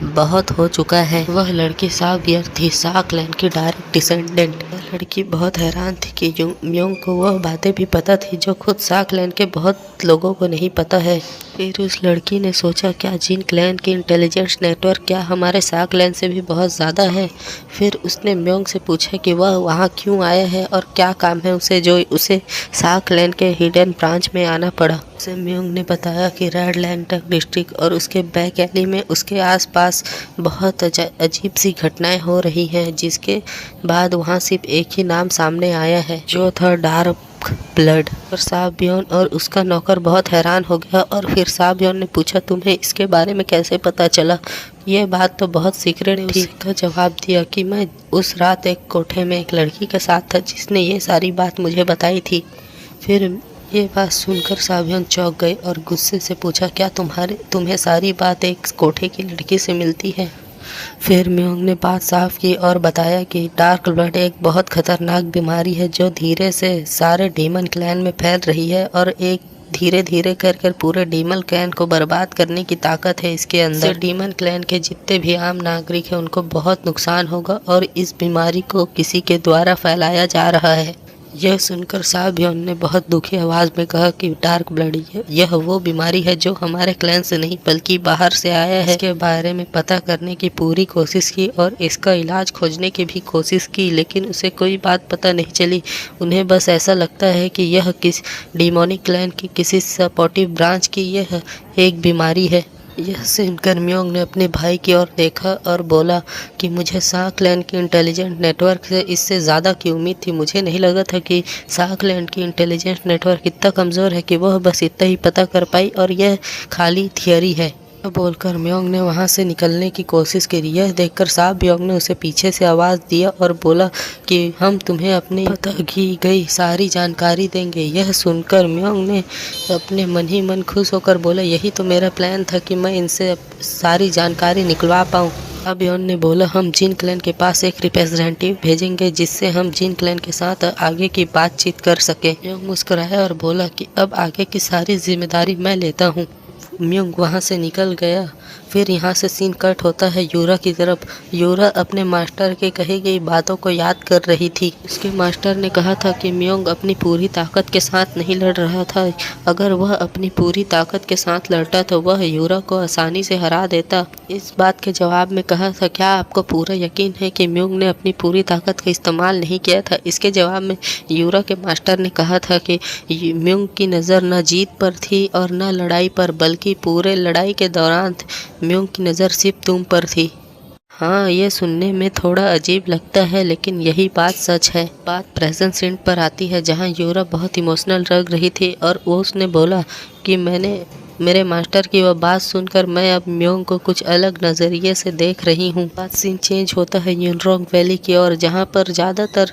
बहुत हो चुका है। वह लड़की सावियर थी, सा क्लैन की डायरेक्ट डिसेंडेंट। वह लड़की बहुत हैरान थी कि म्योंग को वह बातें भी पता थी जो खुद सा क्लैन के बहुत लोगों को नहीं पता है। फिर उस लड़की ने सोचा, क्या जीन क्लैन की इंटेलिजेंस नेटवर्क क्या हमारे सा क्लैन से भी बहुत ज़्यादा है? फिर उसने म्योंग से पूछा कि वह वहाँ क्यों आया है और क्या काम है उसे जो उसे सा क्लैन के हिडन ब्रांच में आना पड़ा। उसे म्योंग ने बताया कि रेड लैंटर्न डिस्ट्रिक्ट और उसके बैक एली में उसके आसपास बहुत अजीब सी घटनाएं हो रही हैं, जिसके बाद वहाँ सिर्फ एक ही नाम सामने आया है, जो था डार्क ब्लड। और साबियोन और उसका नौकर बहुत हैरान हो गया और फिर साबियोन ने पूछा, तुम्हें इसके बारे में कैसे पता चला? यह बात तो बहुत सीक्रेट थी। उसका जवाब दिया कि मैं उस रात एक कोठे में एक लड़की के साथ था जिसने ये सारी बात मुझे बताई थी। फिर ये बात सुनकर साबियोन चौंक गए और गुस्से से पूछा, क्या तुम्हें सारी बात एक कोठे की लड़की से मिलती है? फिर म्योंग ने बात साफ की और बताया कि डार्क ब्लड एक बहुत खतरनाक बीमारी है जो धीरे से सारे डीमन क्लैन में फैल रही है और एक धीरे धीरे कर पूरे डीमन क्लैन को बर्बाद करने की ताकत है इसके अंदर। डीमन क्लैन के जितने भी आम नागरिक हैं उनको बहुत नुकसान होगा और इस बीमारी को किसी के द्वारा फैलाया जा रहा है। यह सुनकर साबियोन ने बहुत दुखी आवाज़ में कहा कि डार्क ब्लड यह वो बीमारी है जो हमारे क्लैन से नहीं बल्कि बाहर से आया है। इसके बारे में पता करने की पूरी कोशिश की और इसका इलाज खोजने की भी कोशिश की, लेकिन उसे कोई बात पता नहीं चली। उन्हें बस ऐसा लगता है कि यह किस डिमोनिक क्लैन की किसी सपोर्टिव ब्रांच की यह एक बीमारी है। यह सुनकर म्योंग ने अपने भाई की ओर देखा और बोला कि मुझे सा क्लैन की इंटेलिजेंट नेटवर्क से इससे ज़्यादा की उम्मीद थी। मुझे नहीं लगा था कि सा क्लैन की इंटेलिजेंट नेटवर्क इतना कमज़ोर है कि वह बस इतना ही पता कर पाई और यह खाली थियरी है। बोलकर म्योंग ने वहां से निकलने की कोशिश की। यह देखकर साबियोंग ने उसे पीछे से आवाज़ दिया और बोला कि हम तुम्हें अपनी पता की गई सारी जानकारी देंगे। यह सुनकर म्योंग ने अपने मन ही मन खुश होकर बोला, यही तो मेरा प्लान था कि मैं इनसे सारी जानकारी निकलवा पाऊँ। साबियोंग ने बोला, हम जीन क्लैन के पास एक रिप्रेजेंटेटिव भेजेंगे जिससे हम जीन क्लैन के साथ आगे की बातचीत कर सके। म्योंग मुस्कुराया और बोला कि अब आगे की सारी जिम्मेदारी मैं लेता हूँ। म्योंग वहाँ से निकल गया। फिर यहाँ से सीन कट होता है यूरा की तरफ। यूरा अपने मास्टर के कही गई बातों को याद कर रही थी। उसके मास्टर ने कहा था कि म्योंग अपनी पूरी ताकत के साथ नहीं लड़ रहा था। अगर वह अपनी पूरी ताकत के साथ लड़ता तो वह यूरा को आसानी से हरा देता। इस बात के जवाब में कहा था, क्या आपको पूरा यकीन है कि म्योंग ने अपनी पूरी ताकत का इस्तेमाल नहीं किया था? इसके जवाब में यूरा के मास्टर ने कहा था कि म्योंग की नज़र न जीत पर थी और न लड़ाई पर, बल्कि पूरे लड़ाई के दौरान म्योंग की नज़र सिर्फ तुम पर थी। हाँ, ये सुनने में थोड़ा अजीब लगता है लेकिन यही बात सच है। बात प्रेजेंट सीन पर आती है जहाँ यूरा बहुत इमोशनल लग रही थी और वो उसने बोला कि मेरे मास्टर की वह बात सुनकर मैं अब म्योंग को कुछ अलग नज़रिए से देख रही हूँ। बात सीन चेंज होता है यूनरोंग वैली की ओर जहाँ पर ज़्यादातर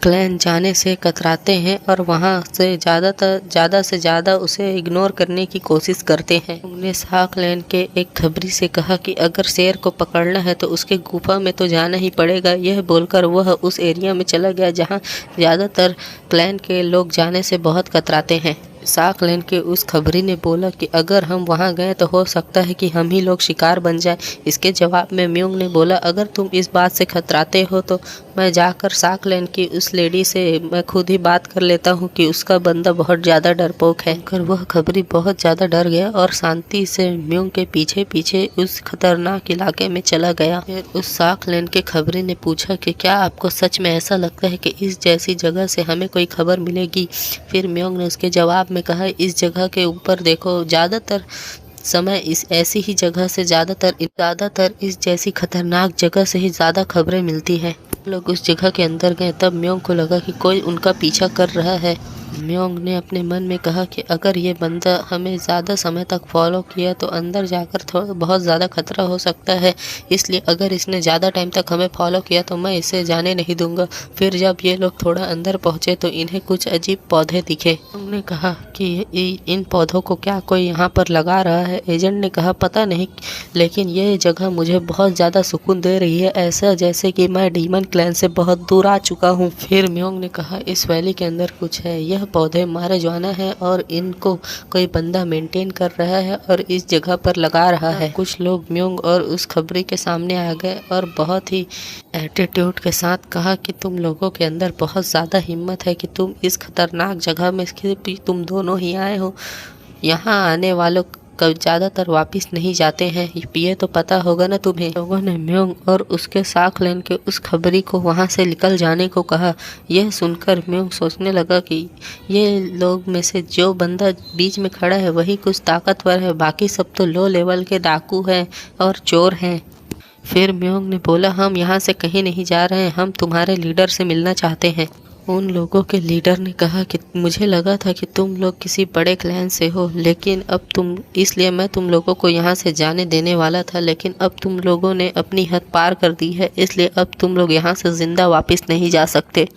क्लैन जाने से कतराते हैं और वहाँ से ज़्यादा से ज़्यादा उसे इग्नोर करने की कोशिश करते हैं। उन्होंने सा क्लैन के एक खबरी से कहा कि अगर शेर को पकड़ना है तो उसके गुफा में तो जाना ही पड़ेगा। यह बोलकर वह उस एरिया में चला गया जहाँ ज़्यादातर क्लैन के लोग जाने से बहुत कतराते हैं। साक लेन के उस खबरी ने बोला कि अगर हम वहां गए तो हो सकता है कि हम ही लोग शिकार बन जाएं। इसके जवाब में म्योंग ने बोला, अगर तुम इस बात से खतराते हो तो मैं जाकर साक लेन की उस लेडी से मैं खुद ही बात कर लेता हूँ कि उसका बंदा बहुत ज़्यादा डरपोक है। कर वह खबरी बहुत ज़्यादा डर गया और शांति से म्योंग के पीछे पीछे उस खतरनाक इलाके में चला गया। फिर उस साक लेन के खबरी ने पूछा कि क्या आपको सच में ऐसा लगता है कि इस जैसी जगह से हमें कोई खबर मिलेगी? फिर म्योंग ने उसके जवाब में कहा, इस जगह के ऊपर देखो, ज़्यादातर समय इस ऐसी ही जगह से ज़्यादातर इस जैसी खतरनाक जगह से ही ज़्यादा खबरें मिलती है। लोग उस जगह के अंदर गए तब म्योंग को लगा कि कोई उनका पीछा कर रहा है। म्योंग ने अपने मन में कहा कि अगर ये बंदा हमें ज़्यादा समय तक फॉलो किया तो अंदर जाकर बहुत ज़्यादा खतरा हो सकता है, इसलिए अगर इसने ज़्यादा टाइम तक हमें फॉलो किया तो मैं इसे जाने नहीं दूंगा। फिर जब ये लोग थोड़ा अंदर पहुँचे तो इन्हें कुछ अजीब पौधे दिखे। उन्होंने कहा कि इन पौधों को क्या कोई यहाँ पर लगा रहा है? एजेंट ने कहा, पता नहीं, लेकिन ये जगह मुझे बहुत ज़्यादा सुकून दे रही है, ऐसा जैसे कि मैं डीमन क्लैन से बहुत दूर आ चुका हूँ। फिर म्योंग ने कहा, इस वैली के अंदर कुछ है, यह पौधे मारिजुआना है और इनको कोई बंदा मेंटेन कर रहा है और इस जगह पर लगा रहा है। कुछ लोग म्योंग और उस खबरी के सामने आ गए और बहुत ही एटीट्यूड के साथ कहा कि तुम लोगों के अंदर बहुत ज़्यादा हिम्मत है कि तुम इस खतरनाक जगह में तुम दोनों ही आए हो। यहाँ आने वालों ज़्यादातर वापस नहीं जाते हैं, ये तो पता होगा ना तुम्हें। लोगों ने म्योंग और उसके साक लेन के उस खबरी को वहाँ से निकल जाने को कहा। यह सुनकर म्योंग सोचने लगा कि ये लोग में से जो बंदा बीच में खड़ा है वही कुछ ताकतवर है, बाकी सब तो लो लेवल के डाकू हैं और चोर हैं। फिर म्योंग ने बोला, हम यहाँ से कहीं नहीं जा रहे हैं, हम तुम्हारे लीडर से मिलना चाहते हैं। उन लोगों के लीडर ने कहा कि मुझे लगा था कि तुम लोग किसी बड़े क्लैन से हो, लेकिन इसलिए मैं तुम लोगों को यहाँ से जाने देने वाला था, लेकिन अब तुम लोगों ने अपनी हद पार कर दी है, इसलिए अब तुम लोग यहाँ से जिंदा वापस नहीं जा सकते।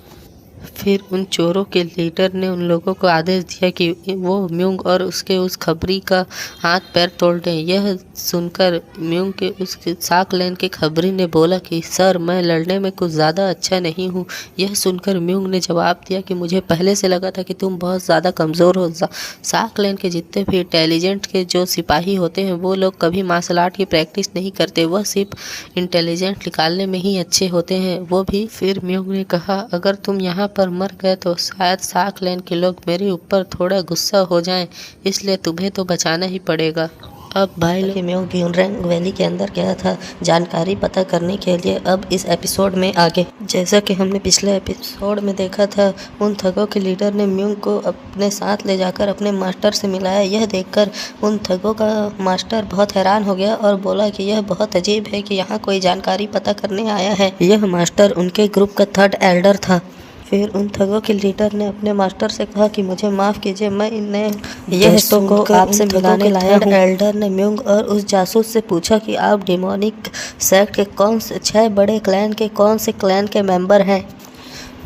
फिर उन चोरों के लीडर ने उन लोगों को आदेश दिया कि वो म्योंग और उसके उस खबरी का हाथ पैर तोड़ दें। यह सुनकर म्योंग के उस साक लेन के खबरी ने बोला कि सर, मैं लड़ने में कुछ ज़्यादा अच्छा नहीं हूँ। यह सुनकर म्योंग ने जवाब दिया कि मुझे पहले से लगा था कि तुम बहुत ज़्यादा कमज़ोर हो। साक लेन के जितने भी इंटेलिजेंट के जो सिपाही होते हैं वो लोग कभी मार्शल आर्ट की प्रैक्टिस नहीं करते, वह सिर्फ इंटेलिजेंट निकालने में ही अच्छे होते हैं, वो भी। फिर म्योंग ने कहा, अगर तुम यहाँ पर मर गए तो शायद साक लेन के लोग मेरे ऊपर थोड़ा गुस्सा हो जाएं, इसलिए तुम्हें तो बचाना ही पड़ेगा। अब भाई लोग म्योंग यूनरेंग वैली के अंदर गया था जानकारी पता करने के लिए। अब इस एपिसोड में आगे, जैसा कि हमने पिछले एपिसोड में देखा था, उन ठगों के लीडर ने म्योंग को अपने साथ ले जाकर अपने मास्टर से मिलाया। यह देखकर उन ठगों का मास्टर बहुत हैरान हो गया और बोला कि यह बहुत अजीब है कि यहाँ कोई जानकारी पता करने आया है। यह मास्टर उनके ग्रुप का 3rd एल्डर था। फिर उन ठगों के लीडर ने अपने मास्टर से कहा कि मुझे माफ़ कीजिए, मैं इन्हें दोस्तों को आपसे मिलाने लाया हूँ। एल्डर ने म्योंग और उस जासूस से पूछा कि आप डेमोनिक सेक्ट के कौन से 6 बड़े क्लैन के कौन से क्लैन के मेंबर हैं?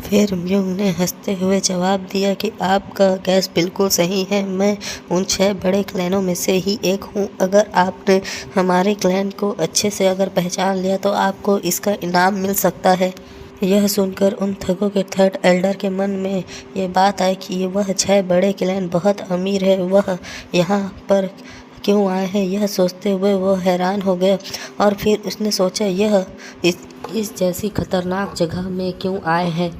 फिर म्योंग ने हंसते हुए जवाब दिया कि आपका गैस बिल्कुल सही है, मैं उन 6 बड़े क्लैनों में से ही एक हूँ। अगर आपने हमारे क्लैन को अच्छे से अगर पहचान लिया तो आपको इसका इनाम मिल सकता है। यह सुनकर उन ठगों के 3rd एल्डर के मन में ये बात आई कि वह 6 बड़े क्लैन बहुत अमीर है, वह यहाँ पर क्यों आए हैं। यह सोचते हुए वो हैरान हो गया और फिर उसने सोचा, यह इस जैसी खतरनाक जगह में क्यों आए हैं।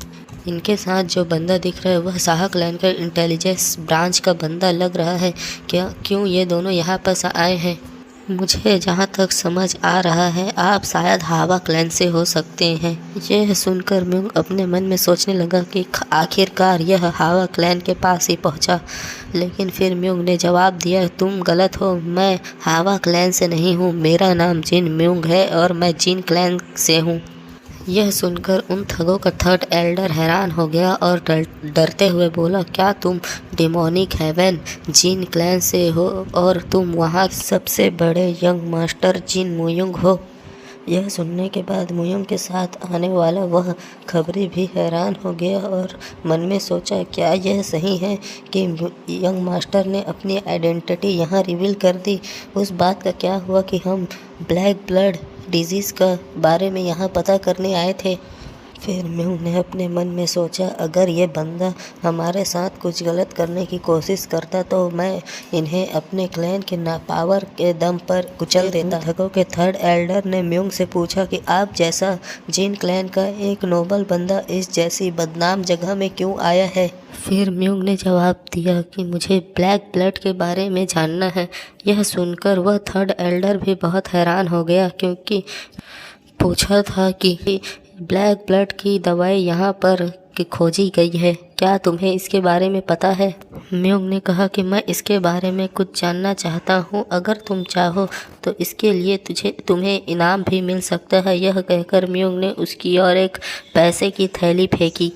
इनके साथ जो बंदा दिख रहा है वह साक लेन का इंटेलिजेंस ब्रांच का बंदा लग रहा है। क्यों ये दोनों यहाँ पर आए हैं? मुझे जहाँ तक समझ आ रहा है आप शायद हावा क्लैन से हो सकते हैं। यह सुनकर म्योंग अपने मन में सोचने लगा कि आखिरकार यह हावा क्लैन के पास ही पहुँचा। लेकिन फिर म्योंग ने जवाब दिया, तुम गलत हो, मैं हावा क्लैन से नहीं हूँ, मेरा नाम जिन म्योंग है और मैं जिन क्लैन से हूँ। यह सुनकर उन ठगों का 3rd एल्डर हैरान हो गया और डरते हुए बोला, क्या तुम डेमोनिक हेवन जिन क्लैन से हो और तुम वहाँ सबसे बड़े यंग मास्टर जिन मुयुंग हो? यह सुनने के बाद मुयुंग के साथ आने वाला वह खबरी भी हैरान हो गया और मन में सोचा, क्या यह सही है कि यंग मास्टर ने अपनी आइडेंटिटी यहाँ रिवील कर दी? उस बात का क्या हुआ कि हम ब्लैक ब्लड डिजीज़ का बारे में यहाँ पता करने आए थे। फिर म्यूंग ने अपने मन में सोचा, अगर ये बंदा हमारे साथ कुछ गलत करने की कोशिश करता तो मैं इन्हें अपने क्लैन के पावर के दम पर कुचल देता। ठगों के थर्ड एल्डर ने म्यूंग से पूछा कि आप जैसा जिन क्लैन का एक नोबल बंदा इस जैसी बदनाम जगह में क्यों आया है। फिर म्यूंग ने जवाब दिया कि मुझे ब्लैक ब्लड के बारे में जानना है। यह सुनकर वह थर्ड एल्डर भी बहुत हैरान हो गया, क्योंकि पूछा था कि ब्लैक ब्लड की दवाई यहाँ पर खोजी गई है, क्या तुम्हें इसके बारे में पता है। म्यूंग ने कहा कि मैं इसके बारे में कुछ जानना चाहता हूँ, अगर तुम चाहो तो इसके लिए तुम्हें इनाम भी मिल सकता है। यह कहकर म्यूंग ने उसकी ओर एक पैसे की थैली फेंकी।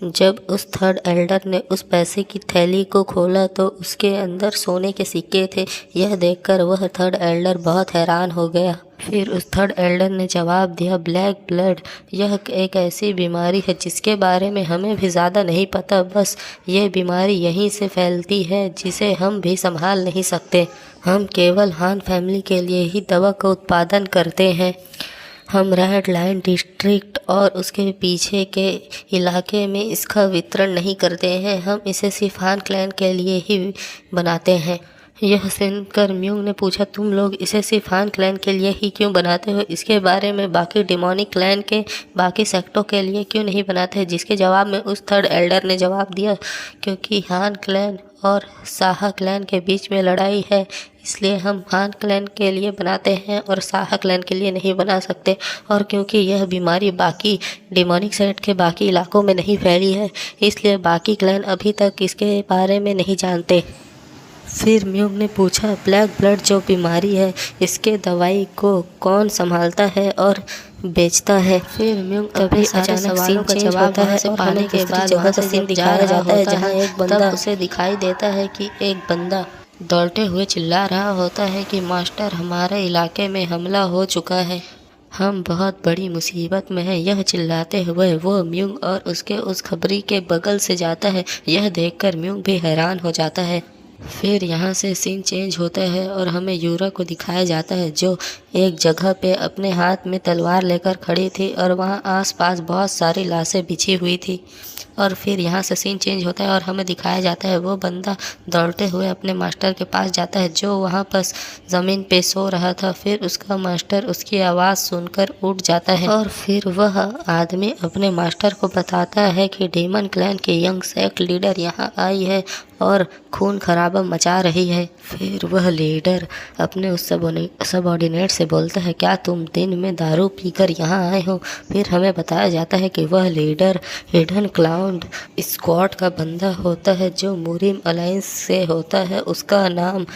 जब उस थर्ड एल्डर ने उस पैसे की थैली को खोला तो उसके अंदर सोने के सिक्के थे। यह देखकर वह थर्ड एल्डर बहुत हैरान हो गया। फिर उस थर्ड एल्डर ने जवाब दिया, ब्लैक ब्लड यह एक ऐसी बीमारी है जिसके बारे में हमें भी ज़्यादा नहीं पता, बस ये बीमारी यहीं से फैलती है जिसे हम भी संभाल नहीं सकते। हम केवल हान फैमिली के लिए ही दवा का उत्पादन करते हैं। हम रेड लाइन डिस्ट्रिक्ट और उसके पीछे के इलाके में इसका वितरण नहीं करते हैं, हम इसे सिर्फ हान क्लैन के लिए ही बनाते हैं। यह सुनकर म्यूंग ने पूछा, तुम लोग इसे सिर्फ हान क्लैन के लिए ही क्यों बनाते हो, इसके बारे में बाकी डिमोनिक क्लैन के बाकी सेक्टों के लिए क्यों नहीं बनाते। जिसके जवाब में उस थर्ड एल्डर ने जवाब दिया, क्योंकि हान क्लैन और साहा क्लैन के बीच में लड़ाई है, इसलिए हम हान क्लैन के लिए बनाते हैं और साहा क्लैन के लिए नहीं बना सकते। और क्योंकि यह बीमारी बाकी डिमोनिक सेट के बाकी इलाकों में नहीं फैली है, इसलिए बाकी क्लैन अभी तक इसके बारे में नहीं जानते। फिर म्यूंग ने पूछा, ब्लैक ब्लड जो बीमारी है इसके दवाई को कौन संभालता है और बेचता है। फिर म्यूंग तभी अचानक सवालों का जवाब होता है और आने के बाद वहाँ से सीन दिखाया जाता है जहाँ एक बंदा उसे दिखाई देता है कि एक बंदा दौड़ते हुए चिल्ला रहा होता है कि मास्टर, हमारे इलाके में हमला हो चुका है, हम बहुत बड़ी मुसीबत में हैं। यह चिल्लाते हुए वो म्यूंग और उसके उस खबरी के बगल से जाता है। यह देखकर म्यूंग भी हैरान हो जाता है। फिर यहाँ से सीन चेंज होता है और हमें यूरा को दिखाया जाता है जो एक जगह पे अपने हाथ में तलवार लेकर खड़ी थी और वहाँ आसपास बहुत सारी लाशें बिछी हुई थी। और फिर यहाँ से सीन चेंज होता है और हमें दिखाया जाता है वो बंदा दौड़ते हुए अपने मास्टर के पास जाता है जो वहाँ पर ज़मीन पे सो रहा था। फिर उसका मास्टर उसकी आवाज़ सुनकर उठ जाता है और फिर वह आदमी अपने मास्टर को बताता है कि डीमन क्लैन की यंग सेक्ट लीडर यहाँ आई है और खून खराबा मचा रही है। फिर वह लीडर अपने उस सबऑर्डिनेट से बोलता है, क्या तुम दिन में दारू पीकर यहाँ आए हो। फिर हमें बताया जाता है कि वह लीडर हिडन क्लाउड स्क्वाड का बंदा होता है जो मुरिम अलायंस से होता है। उसका नाम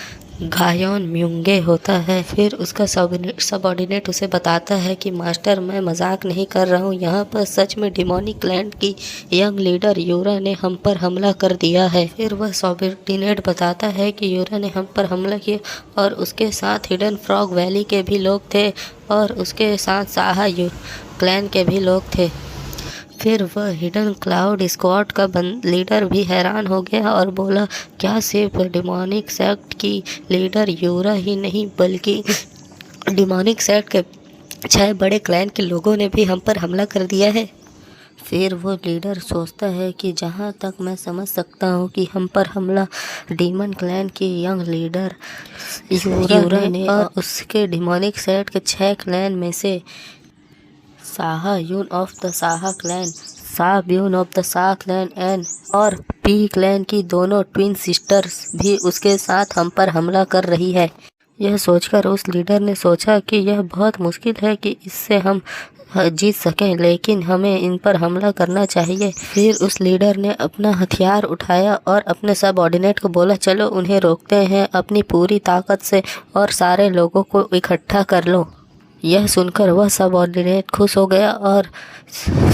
गायोन म्यूंगे होता है। फिर उसका सबऑर्डिनेट उसे बताता है कि मास्टर, मैं मजाक नहीं कर रहा हूँ, यहाँ पर सच में डिमोनिक लैंड की यंग लीडर यूरा ने हम पर हमला कर दिया है। फिर वह सबऑर्डिनेट बताता है कि यूरा ने हम पर हमला किया और उसके साथ हिडन फ्रॉग वैली के भी लोग थे और उसके साथ साहा क्लैन के भी लोग थे। फिर वह हिडन क्लाउड स्क्वाड का लीडर भी हैरान हो गया और बोला, क्या सिर्फ डिमोनिक सेक्ट की लीडर यूरा ही नहीं बल्कि डिमोनिक सेक्ट के 6 बड़े क्लैन के लोगों ने भी हम पर हमला कर दिया है। फिर वो लीडर सोचता है कि जहाँ तक मैं समझ सकता हूँ कि हम पर हमला डीमन क्लैन की यंग लीडर यूरा ने और उसके डिमोनिक सेक्ट के 6 क्लैन में से साहा यून ऑफ द साहा क्लैन, साब यून of the Saha clan and और पी क्लैन की दोनों ट्विन सिस्टर्स भी उसके साथ हम पर हमला कर रही है। यह सोचकर उस लीडर ने सोचा कि यह बहुत मुश्किल है कि इससे हम जीत सकें, लेकिन हमें इन पर हमला करना चाहिए। फिर उस लीडर ने अपना हथियार उठाया और अपने सबऑर्डिनेट को बोला, चलो उन्हें रोकते हैं अपनी पूरी ताकत से और सारे लोगों को इकट्ठा कर लो। यह सुनकर वह सबऑर्डिनेट खुश हो गया और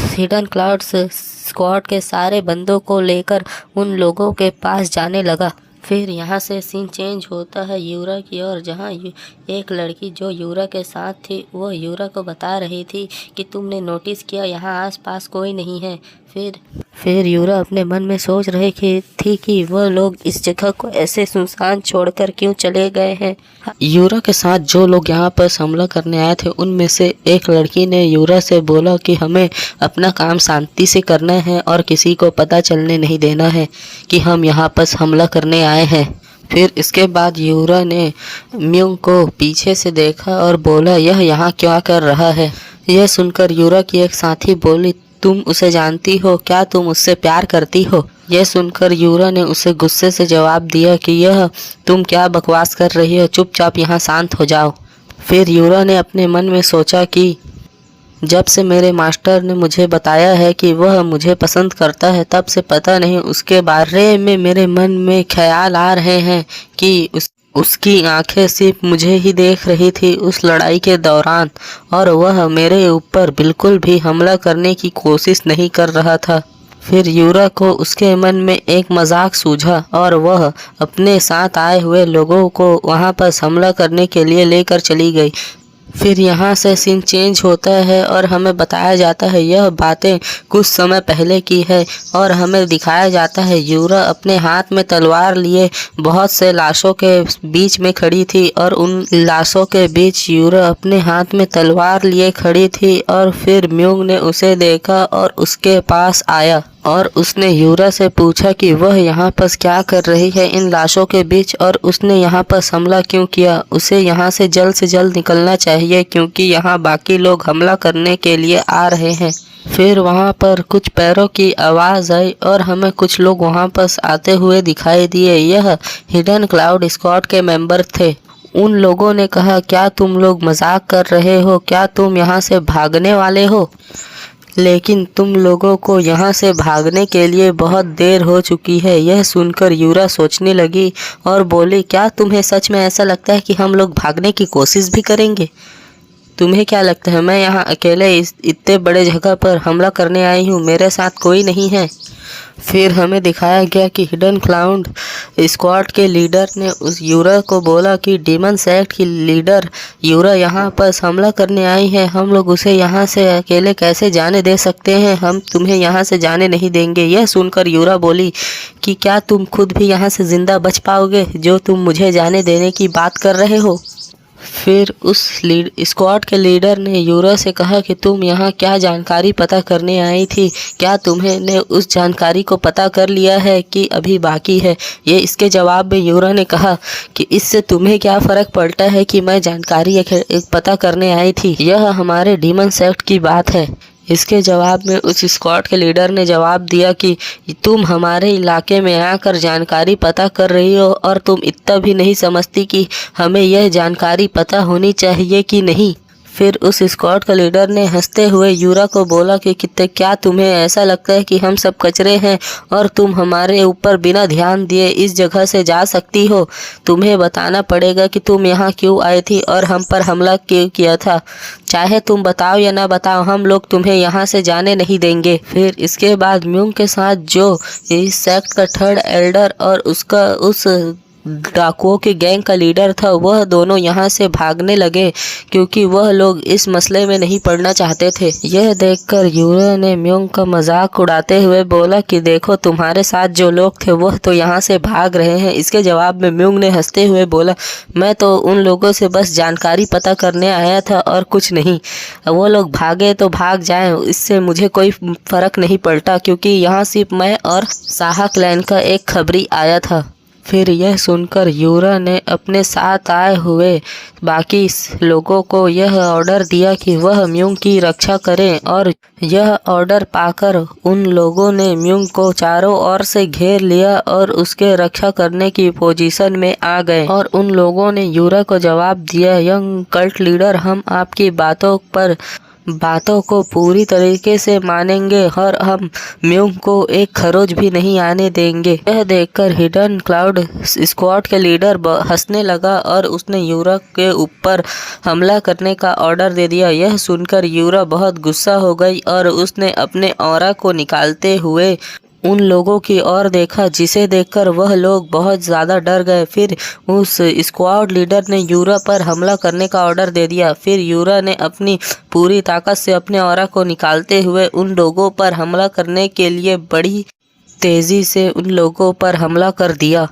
हिडन क्लाउड स्क्वाड के सारे बंदों को लेकर उन लोगों के पास जाने लगा। फिर यहाँ से सीन चेंज होता है यूरा की ओर, जहाँ एक लड़की जो यूरा के साथ थी वो यूरा को बता रही थी कि तुमने नोटिस किया यहाँ आसपास कोई नहीं है। फिर यूरा अपने मन में सोच रही थी कि वह लोग इस जगह को ऐसे सुनसान छोड़कर क्यों चले गए हैं। यूरा के साथ जो लोग यहाँ पर हमला करने आए थे उनमें से एक लड़की ने यूरा से बोला कि हमें अपना काम शांति से करना है और किसी को पता चलने नहीं देना है कि हम यहाँ पर हमला करने आए हैं। फिर इसके बाद यूरा ने म्यूंग को पीछे से देखा और बोला, यह यहाँ क्या कर रहा है। यह सुनकर यूरा की एक साथी बोली, तुम उसे जानती हो क्या, तुम उससे प्यार करती हो। यह सुनकर यूरा ने उसे गुस्से से जवाब दिया कि यह तुम क्या बकवास कर रही हो, चुपचाप यहाँ शांत हो जाओ। फिर यूरा ने अपने मन में सोचा कि जब से मेरे मास्टर ने मुझे बताया है कि वह मुझे पसंद करता है, तब से पता नहीं उसके बारे में मेरे मन में ख्याल आ रहे हैं कि उसकी आंखें सिर्फ मुझे ही देख रही थी उस लड़ाई के दौरान, और वह मेरे ऊपर बिल्कुल भी हमला करने की कोशिश नहीं कर रहा था। फिर यूरा को उसके मन में एक मजाक सूझा और वह अपने साथ आए हुए लोगों को वहां पर हमला करने के लिए लेकर चली गई। फिर यहाँ से सीन चेंज होता है और हमें बताया जाता है यह बातें कुछ समय पहले की है, और हमें दिखाया जाता है यूरा अपने हाथ में तलवार लिए बहुत से लाशों के बीच में खड़ी थी, और उन लाशों के बीच यूरा अपने हाथ में तलवार लिए खड़ी थी। और फिर म्यूंग ने उसे देखा और उसके पास आया और उसने यूरा से पूछा कि वह यहाँ पर क्या कर रही है इन लाशों के बीच, और उसने यहाँ पर हमला क्यों किया। उसे यहाँ से जल्द निकलना चाहिए क्योंकि यहाँ बाकी लोग हमला करने के लिए आ रहे हैं। फिर वहाँ पर कुछ पैरों की आवाज़ आई और हमें कुछ लोग वहाँ पर आते हुए दिखाई दिए। यह हिडन क्लाउड स्क्वाड के मेंबर थे। उन लोगों ने कहा, क्या तुम लोग मजाक कर रहे हो, क्या तुम यहाँ से भागने वाले हो? लेकिन तुम लोगों को यहाँ से भागने के लिए बहुत देर हो चुकी है। यह सुनकर यूरा सोचने लगी और बोली, क्या तुम्हें सच में ऐसा लगता है कि हम लोग भागने की कोशिश भी करेंगे? तुम्हें क्या लगता है मैं यहाँ अकेले इतने बड़े जगह पर हमला करने आई हूँ, मेरे साथ कोई नहीं है? फिर हमें दिखाया गया कि हिडन क्लाउड स्क्वाड के लीडर ने उस यूरा को बोला कि डीमन सेक्ट की लीडर यूरा यहाँ पर हमला करने आई है, हम लोग उसे यहाँ से अकेले कैसे जाने दे सकते हैं, हम तुम्हें यहाँ से जाने नहीं देंगे। यह सुनकर यूरा बोली कि क्या तुम खुद भी यहाँ से जिंदा बच पाओगे जो तुम मुझे जाने देने की बात कर रहे हो? फिर उस स्क्वाड के लीडर ने यूरा से कहा कि तुम यहाँ क्या जानकारी पता करने आई थी, क्या तुमने उस जानकारी को पता कर लिया है कि अभी बाकी है? ये इसके जवाब में यूरा ने कहा कि इससे तुम्हें क्या फ़र्क पड़ता है कि मैं जानकारी पता करने आई थी, यह हमारे डीमन सेक्ट की बात है। इसके जवाब में उस स्क्वाड के लीडर ने जवाब दिया कि तुम हमारे इलाके में आकर जानकारी पता कर रही हो और तुम इतना भी नहीं समझती कि हमें यह जानकारी पता होनी चाहिए कि नहीं। फिर उस स्क्वाड का लीडर ने हंसते हुए यूरा को बोला कि क्या तुम्हें ऐसा लगता है कि हम सब कचरे हैं और तुम हमारे ऊपर बिना ध्यान दिए इस जगह से जा सकती हो? तुम्हें बताना पड़ेगा कि तुम यहाँ क्यों आई थी और हम पर हमला क्यों किया था। चाहे तुम बताओ या ना बताओ, हम लोग तुम्हें यहाँ से जाने नहीं देंगे। फिर इसके बाद म्यूंग के साथ जो इस सेक्ट का थर्ड एल्डर और उसका उस डाकुओं के गैंग का लीडर था, वह दोनों यहाँ से भागने लगे क्योंकि वह लोग इस मसले में नहीं पड़ना चाहते थे। यह देखकर यूरा ने म्यूंग का मजाक उड़ाते हुए बोला कि देखो तुम्हारे साथ जो लोग थे वह तो यहाँ से भाग रहे हैं। इसके जवाब में म्यूंग ने हंसते हुए बोला, मैं तो उन लोगों से बस जानकारी पता करने आया था और कुछ नहीं। वो लोग भागे तो भाग जाएं, इससे मुझे कोई फ़र्क नहीं पड़ता क्योंकि यहाँ सिर्फ मैं और साहा क्लैन का एक खबरी आया था। फिर यह सुनकर यूरा ने अपने साथ आए हुए बाकी लोगों को यह ऑर्डर दिया कि वह म्यूंग की रक्षा करें, और यह ऑर्डर पाकर उन लोगों ने म्यूंग को चारों ओर से घेर लिया और उसके रक्षा करने की पोजीशन में आ गए। और उन लोगों ने यूरा को जवाब दिया, यंग कल्ट लीडर, हम आपकी बातों को पूरी तरीके से मानेंगे और हम म्यूंग को एक खरोच भी नहीं आने देंगे। यह देखकर हिडन क्लाउड स्क्वाड के लीडर हंसने लगा और उसने यूरा के ऊपर हमला करने का ऑर्डर दे दिया। यह सुनकर यूरा बहुत गुस्सा हो गई और उसने अपने ऑरा को निकालते हुए उन लोगों की ओर देखा, जिसे देखकर वह लोग बहुत ज़्यादा डर गए। फिर उस स्क्वाड लीडर ने यूरा पर हमला करने का ऑर्डर दे दिया। फिर यूरा ने अपनी पूरी ताकत से अपने ऑरा को निकालते हुए उन लोगों पर हमला करने के लिए बड़ी तेज़ी से उन लोगों पर हमला कर दिया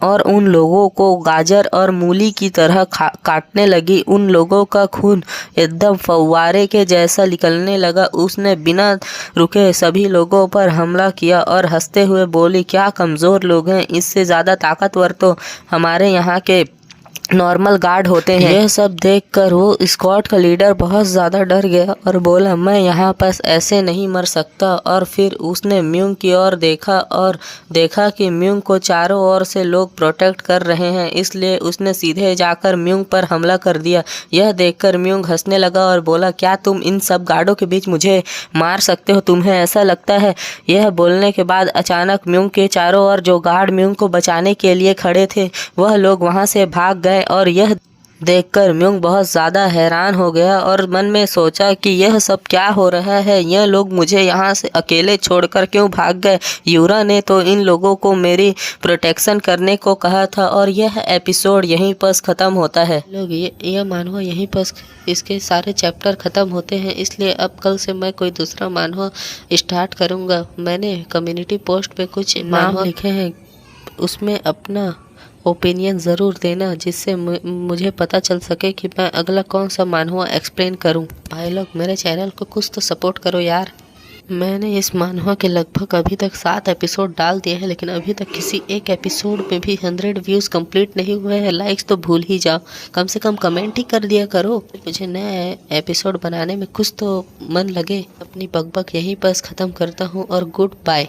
और उन लोगों को गाजर और मूली की तरह काटने लगी। उन लोगों का खून एकदम फव्वारे के जैसा निकलने लगा। उसने बिना रुके सभी लोगों पर हमला किया और हंसते हुए बोली, क्या कमज़ोर लोग हैं, इससे ज़्यादा ताकतवर तो हमारे यहाँ के नॉर्मल गार्ड होते हैं। यह सब देखकर वो स्क्वाड का लीडर बहुत ज़्यादा डर गया और बोला, मैं यहाँ पर ऐसे नहीं मर सकता। और फिर उसने म्यूंग की ओर देखा और देखा कि म्यूंग को चारों ओर से लोग प्रोटेक्ट कर रहे हैं, इसलिए उसने सीधे जाकर म्यूंग पर हमला कर दिया। यह देखकर म्यूंग हंसने लगा और बोला, क्या तुम इन सब गार्डों के बीच मुझे मार सकते हो, तुम्हें ऐसा लगता है? यह बोलने के बाद अचानक म्यूंग के चारों ओर जो गार्ड म्यूंग को बचाने के लिए खड़े थे वह लोग वहाँ से भाग गए। और यह देखकर म्यूंग बहुत ज़्यादा हैरान हो गया और मन में सोचा कि यह सब क्या हो रहा है, यह लोग मुझे यहाँ से अकेले छोड़कर क्यों भाग गए? यूरा ने तो इन लोगों को मेरी प्रोटेक्शन करने को कहा था। और यह एपिसोड यहीं पर ख़त्म होता है। लोग यह मानवा यहीं पर इसके सारे चैप्टर ख़त्म होते हैं, इसलिए अब कल से मैं कोई दूसरा मानवा स्टार्ट करूँगा। मैंने कम्युनिटी पोस्ट पे कुछ नाम लिखे हैं, उसमें अपना ओपिनियन ज़रूर देना, जिससे मुझे पता चल सके कि मैं अगला कौन सा मानवा एक्सप्लेन करूं। भाई लोग मेरे चैनल को कुछ तो सपोर्ट करो यार। मैंने इस मानवा के लगभग अभी तक 7 एपिसोड डाल दिए हैं, लेकिन अभी तक किसी एक एपिसोड में भी 100 व्यूज़ कंप्लीट नहीं हुए हैं। लाइक्स तो भूल ही जाओ, कम से कम कमेंट ही कर दिया करो, मुझे नया एपिसोड बनाने में कुछ तो मन लगे। अपनी बकबक यहीं पर ख़त्म करता हूँ और गुड बाय।